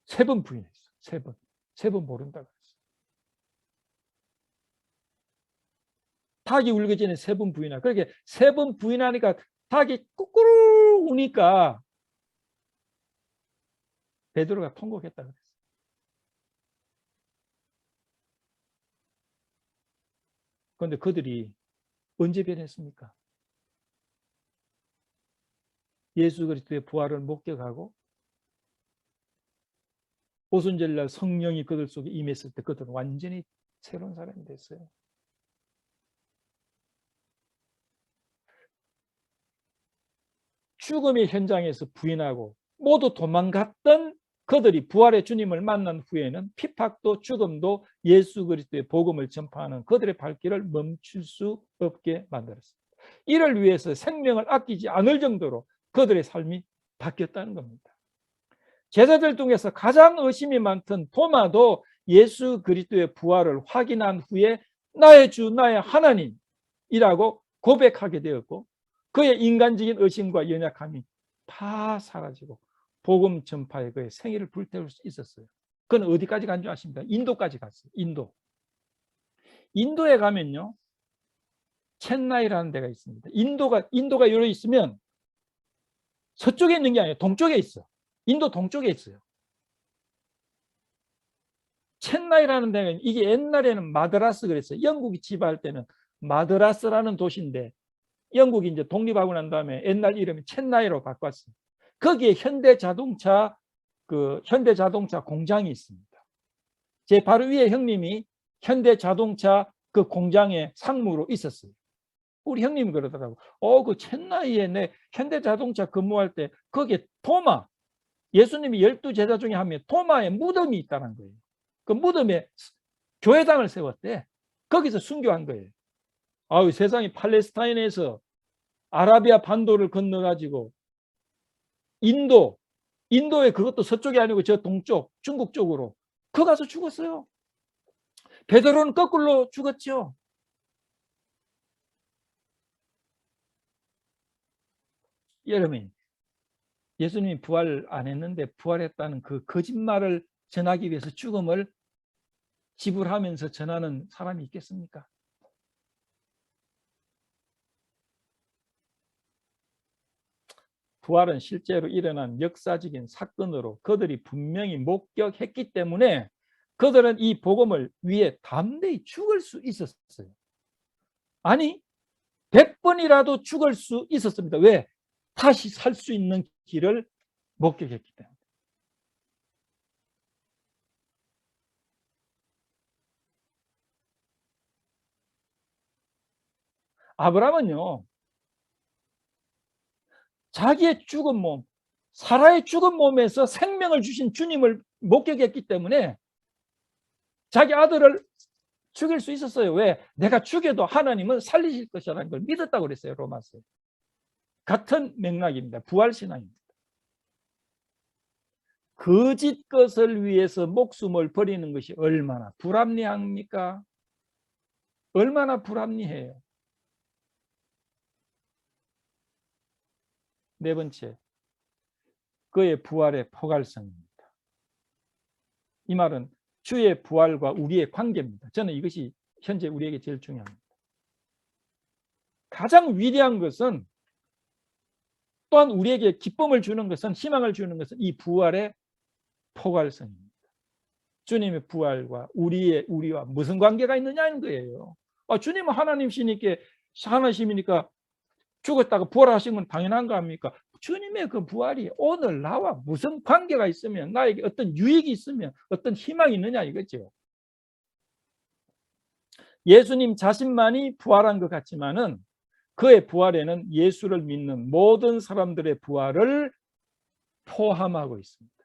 3번 부인했어요. 3번. 3번 모른다고 했어요. 닭이 울기 전에 3번 부인하고, 그렇게 3번 부인하니까 닭이 꾸꾸루 우니까 베드로가 통곡했다 그랬어요. 그런데 그들이 언제 변했습니까? 예수 그리스도의 부활을 목격하고 오순절날 성령이 그들 속에 임했을 때 그들은 완전히 새로운 사람이 됐어요. 죽음의 현장에서 부인하고 모두 도망갔던 그들이 부활의 주님을 만난 후에는 핍박도 죽음도 예수 그리스도의 복음을 전파하는 그들의 발길을 멈출 수 없게 만들었습니다. 이를 위해서 생명을 아끼지 않을 정도로 그들의 삶이 바뀌었다는 겁니다. 제자들 중에서 가장 의심이 많던 도마도 예수 그리스도의 부활을 확인한 후에 나의 주 나의 하나님이라고 고백하게 되었고, 그의 인간적인 의심과 연약함이 다 사라지고 복음 전파에 그의 생애를 불태울 수 있었어요. 그건 어디까지 간 줄 아십니까? 인도까지 갔어요. 인도에 가면요, 첸나이라는 데가 있습니다. 인도가 여기 있으면 서쪽에 있는 게 아니에요. 동쪽에 있어. 인도 동쪽에 있어요. 첸나이라는 데가, 이게 옛날에는 마드라스 그랬어요. 영국이 지배할 때는 마드라스라는 도시인데 영국이 이제 독립하고 난 다음에 옛날 이름이 첸나이로 바꿨어요. 거기에 현대자동차 공장이 있습니다. 제 바로 위에 형님이 현대자동차 그 공장의 상무로 있었어요. 우리 형님이 그러더라고. 그 첸나이에 내 현대자동차 근무할 때 거기에 토마, 예수님이 12제자 중에 한 명 토마의 무덤이 있다는 거예요. 그 무덤에 교회당을 세웠대. 거기서 순교한 거예요. 세상이 팔레스타인에서 아라비아 반도를 건너가지고 인도에, 그것도 서쪽이 아니고 저 동쪽 중국 쪽으로 그 가서 죽었어요. 베드로는 거꾸로 죽었죠. 여러분, 예수님이 부활 안 했는데 부활했다는 그 거짓말을 전하기 위해서 죽음을 지불하면서 전하는 사람이 있겠습니까? 부활은 실제로 일어난 역사적인 사건으로 그들이 분명히 목격했기 때문에 그들은 이 복음을 위해 담대히 죽을 수 있었어요. 아니, 100번이라도 죽을 수 있었습니다. 왜? 다시 살 수 있는 길을 목격했기 때문에. 아브라함은요, 자기의 죽은 몸, 사라의 죽은 몸에서 생명을 주신 주님을 목격했기 때문에 자기 아들을 죽일 수 있었어요. 왜? 내가 죽여도 하나님은 살리실 것이라는 걸 믿었다고 그랬어요. 로마서에. 같은 맥락입니다. 부활신앙입니다. 거짓 것을 위해서 목숨을 버리는 것이 얼마나 불합리합니까? 얼마나 불합리해요. 네 번째, 그의 부활의 포괄성입니다. 이 말은 주의 부활과 우리의 관계입니다. 저는 이것이 현재 우리에게 제일 중요합니다. 가장 위대한 것은, 또한 우리에게 기쁨을 주는 것은, 희망을 주는 것은 이 부활의 포괄성입니다. 주님의 부활과 우리와 무슨 관계가 있느냐는 거예요. 주님은 하나님이니까 죽었다가 부활하신 건 당연한 거 아닙니까? 주님의 그 부활이 오늘 나와 무슨 관계가 있으면, 나에게 어떤 유익이 있으면, 어떤 희망이 있느냐 이거죠. 예수님 자신만이 부활한 것 같지만은 그의 부활에는 예수를 믿는 모든 사람들의 부활을 포함하고 있습니다.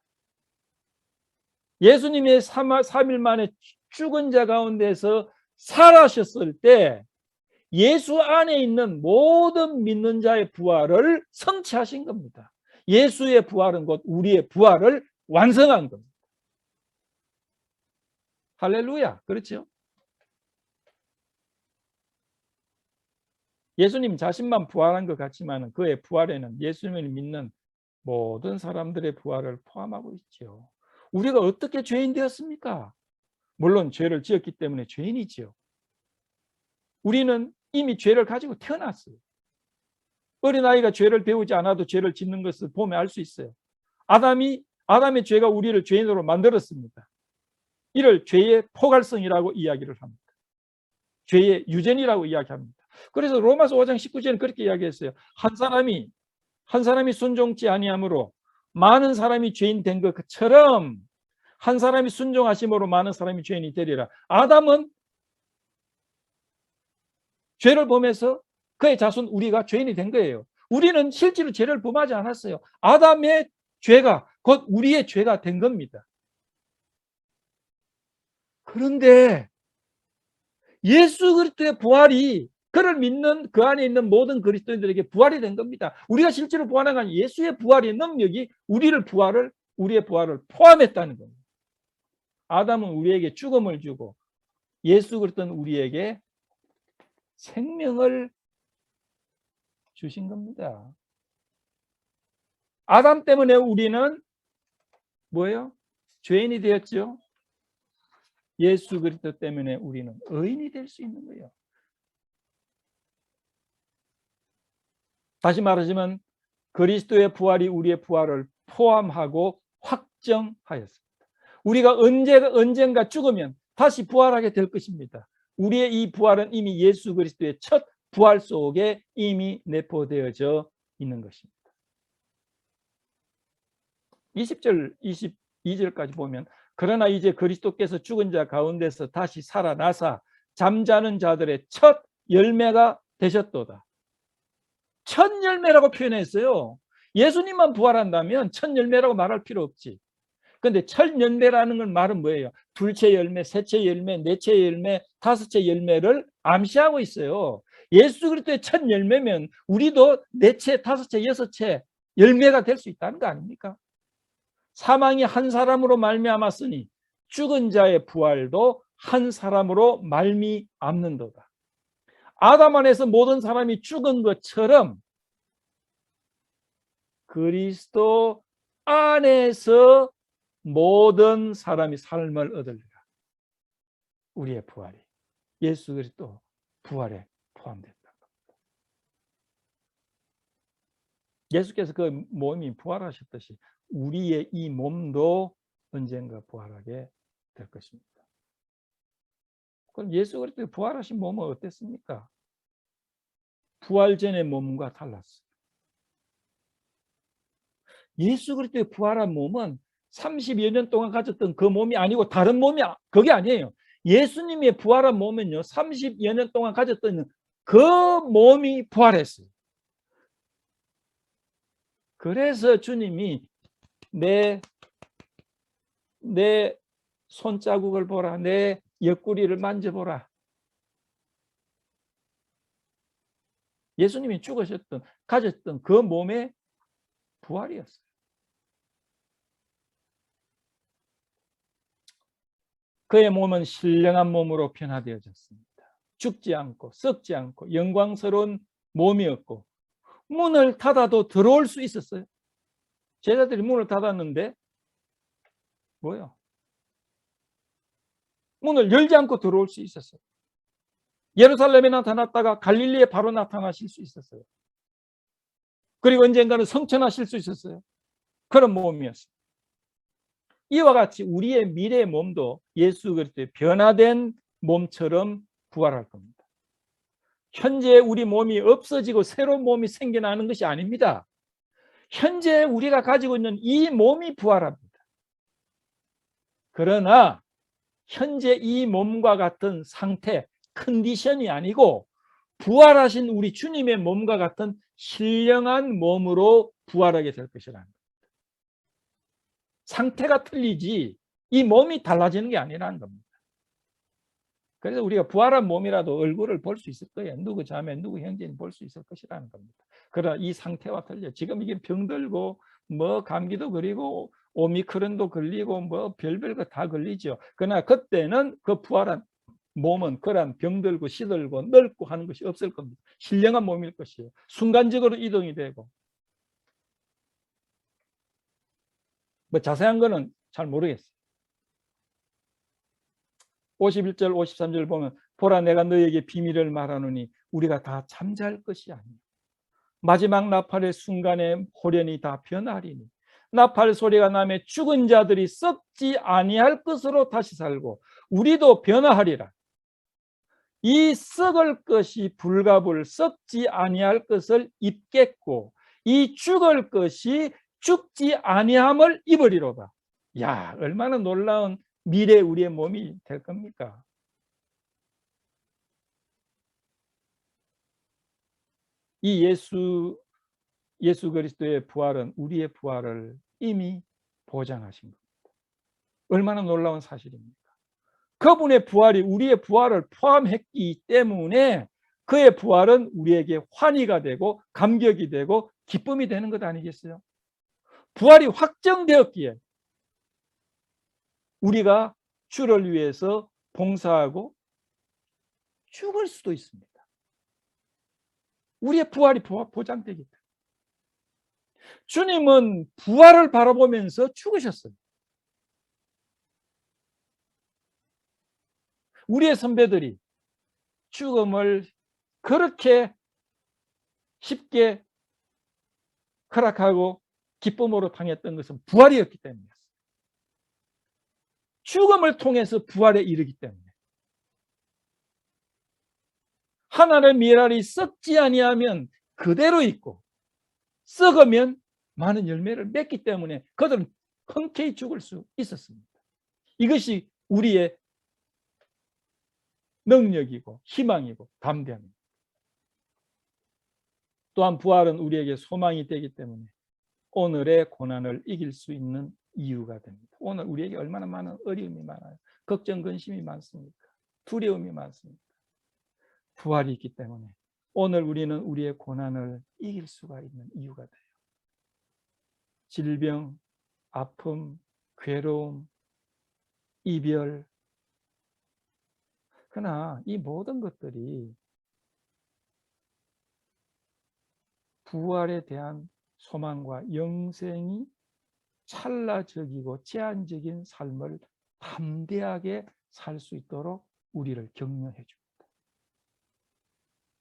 예수님의 3일 만에 죽은 자 가운데서 살아셨을 때 예수 안에 있는 모든 믿는 자의 부활을 성취하신 겁니다. 예수의 부활은 곧 우리의 부활을 완성한 겁니다. 할렐루야. 그렇죠? 예수님 자신만 부활한 것 같지만 그의 부활에는 예수님을 믿는 모든 사람들의 부활을 포함하고 있죠. 우리가 어떻게 죄인 되었습니까? 물론 죄를 지었기 때문에 죄인이지요. 우리는 이미 죄를 가지고 태어났어요. 어린아이가 죄를 배우지 않아도 죄를 짓는 것을 보면 알 수 있어요. 아담의 죄가 우리를 죄인으로 만들었습니다. 이를 죄의 포괄성이라고 이야기를 합니다. 죄의 유전이라고 이야기합니다. 그래서 로마서 5장 19절은 그렇게 이야기했어요. 한 사람이 순종치 아니함으로 많은 사람이 죄인 된 것처럼 한 사람이 순종하심으로 많은 사람이 죄인이 되리라. 아담은 죄를 범해서 그의 자손 우리가 죄인이 된 거예요. 우리는 실제로 죄를 범하지 않았어요. 아담의 죄가 곧 우리의 죄가 된 겁니다. 그런데 예수 그리스도의 부활이 그를 믿는 그 안에 있는 모든 그리스도인들에게 부활이 된 겁니다. 우리가 실제로 부활한 건 예수의 부활의 능력이 우리의 부활을 포함했다는 겁니다. 아담은 우리에게 죽음을 주고 예수 그리스도는 우리에게 생명을 주신 겁니다. 아담 때문에 우리는 뭐예요? 죄인이 되었죠. 예수 그리스도 때문에 우리는 의인이 될 수 있는 거예요. 다시 말하자면 그리스도의 부활이 우리의 부활을 포함하고 확정하였습니다. 우리가 언젠가 죽으면 다시 부활하게 될 것입니다. 우리의 이 부활은 이미 예수 그리스도의 첫 부활 속에 이미 내포되어져 있는 것입니다. 20절, 22절까지 보면 그러나 이제 그리스도께서 죽은 자 가운데서 다시 살아나사 잠자는 자들의 첫 열매가 되셨도다. 첫 열매라고 표현했어요. 예수님만 부활한다면 첫 열매라고 말할 필요 없지. 그런데 첫 열매라는 건 말은 뭐예요? 둘째 열매, 셋째 열매, 넷째 열매, 다섯째 열매를 암시하고 있어요. 예수 그리스도의 첫 열매면 우리도 넷째, 다섯째, 여섯째 열매가 될 수 있다는 거 아닙니까? 사망이 한 사람으로 말미암았으니 죽은 자의 부활도 한 사람으로 말미암는도다. 아담 안에서 모든 사람이 죽은 것처럼 그리스도 안에서 모든 사람이 삶을 얻으리라. 우리의 부활이 예수 그리스도 부활에 포함됐다. 예수께서 그 몸이 부활하셨듯이 우리의 이 몸도 언젠가 부활하게 될 것입니다. 그럼 예수 그리스도 부활하신 몸은 어땠습니까? 부활 전의 몸과 달랐어요. 예수 그리스도의 부활한 몸은 30여 년 동안 가졌던 그 몸이 아니고 다른 몸이 그게 아니에요. 예수님의 부활한 몸은요 30여 년 동안 가졌던 그 몸이 부활했어요. 그래서 주님이 내 손자국을 보라, 내 옆구리를 만져보라. 예수님이 가졌던 그 몸의 부활이었어요. 그의 몸은 신령한 몸으로 변화되어졌습니다. 죽지 않고 썩지 않고 영광스러운 몸이었고 문을 닫아도 들어올 수 있었어요. 제자들이 문을 닫았는데 뭐요? 문을 열지 않고 들어올 수 있었어요. 예루살렘에 나타났다가 갈릴리에 바로 나타나실 수 있었어요. 그리고 언젠가는 성천하실 수 있었어요. 그런 몸이었어요. 이와 같이 우리의 미래의 몸도 예수 그리스도의 변화된 몸처럼 부활할 겁니다. 현재 우리 몸이 없어지고 새로운 몸이 생겨나는 것이 아닙니다. 현재 우리가 가지고 있는 이 몸이 부활합니다. 그러나 현재 이 몸과 같은 상태, 컨디션이 아니고 부활하신 우리 주님의 몸과 같은 신령한 몸으로 부활하게 될 것이라는 겁니다. 상태가 틀리지 이 몸이 달라지는 게 아니라는 겁니다. 그래서 우리가 부활한 몸이라도 얼굴을 볼 수 있을 거예요. 누구 자매, 누구 형제는 볼 수 있을 것이라는 겁니다. 그러나 이 상태와 틀려. 지금 이게 병들고 뭐 감기도 걸리고 오미크론도 걸리고 뭐 별별 거 다 걸리죠. 그러나 그때는 그 부활한 몸은 그런 병들고 시들고 늙고 하는 것이 없을 겁니다. 신령한 몸일 것이에요. 순간적으로 이동이 되고. 뭐 자세한 거는 잘 모르겠어요. 51절 53절 보면 보라 내가 너에게 비밀을 말하노니 우리가 다 잠잘 것이 아니요 마지막 나팔의 순간에 호련히 다 변하리니 나팔 소리가 나면 죽은 자들이 썩지 아니할 것으로 다시 살고 우리도 변화하리라. 이 썩을 것이 불가불 썩지 아니할 것을 입겠고 이 죽을 것이 죽지 아니함을 입으리로다. 야, 얼마나 놀라운 미래 우리의 몸이 될 겁니까? 이 예수 그리스도의 부활은 우리의 부활을 이미 보장하신 겁니다. 얼마나 놀라운 사실입니까? 그분의 부활이 우리의 부활을 포함했기 때문에 그의 부활은 우리에게 환희가 되고 감격이 되고 기쁨이 되는 것 아니겠어요? 부활이 확정되었기에 우리가 주를 위해서 봉사하고 죽을 수도 있습니다. 우리의 부활이 보장되기 때문에. 주님은 부활을 바라보면서 죽으셨어요. 우리의 선배들이 죽음을 그렇게 쉽게 허락하고 기쁨으로 당했던 것은 부활이었기 때문이었어요. 죽음을 통해서 부활에 이르기 때문에. 하나의 미랄이 썩지 아니하면 그대로 있고 썩으면 많은 열매를 맺기 때문에 그들은 흔쾌히 죽을 수 있었습니다. 이것이 우리의 능력이고 희망이고 담대함입니다. 또한 부활은 우리에게 소망이 되기 때문에 오늘의 고난을 이길 수 있는 이유가 됩니다. 오늘 우리에게 얼마나 많은 어려움이 많아요. 걱정, 근심이 많습니까? 두려움이 많습니까? 부활이 있기 때문에 오늘 우리는 우리의 고난을 이길 수가 있는 이유가 돼요. 질병, 아픔, 괴로움, 이별. 그러나 이 모든 것들이 부활에 대한 소망과 영생이 찰나적이고 제한적인 삶을 담대하게 살 수 있도록 우리를 격려해 줍니다.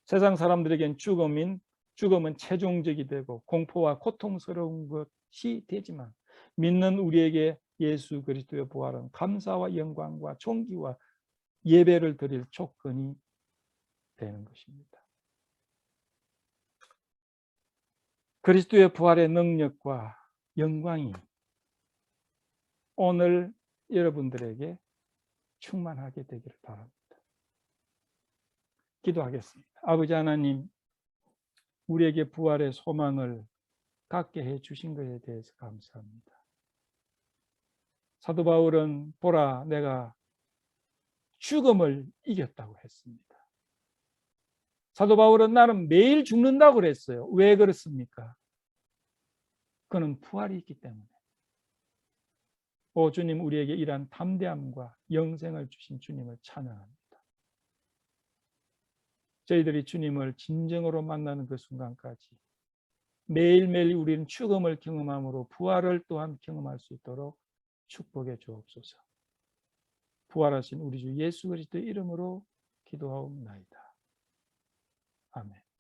세상 사람들에겐 죽음은 최종적이 되고 공포와 고통스러운 것이 되지만 믿는 우리에게 예수 그리스도의 부활은 감사와 영광과 존귀와 예배를 드릴 조건이 되는 것입니다. 그리스도의 부활의 능력과 영광이 오늘 여러분들에게 충만하게 되기를 바랍니다. 기도하겠습니다. 아버지 하나님, 우리에게 부활의 소망을 갖게 해 주신 것에 대해서 감사합니다. 사도 바울은 보라 내가 죽음을 이겼다고 했습니다. 사도 바울은 나는 매일 죽는다고 그랬어요. 왜 그렇습니까? 그는 부활이 있기 때문에. 오 주님, 우리에게 이러한 담대함과 영생을 주신 주님을 찬양합니다. 저희들이 주님을 진정으로 만나는 그 순간까지 매일매일 우리는 죽음을 경험함으로 부활을 또한 경험할 수 있도록 축복해 주옵소서. 부활하신 우리 주 예수 그리스도의 이름으로 기도하옵나이다. 아멘.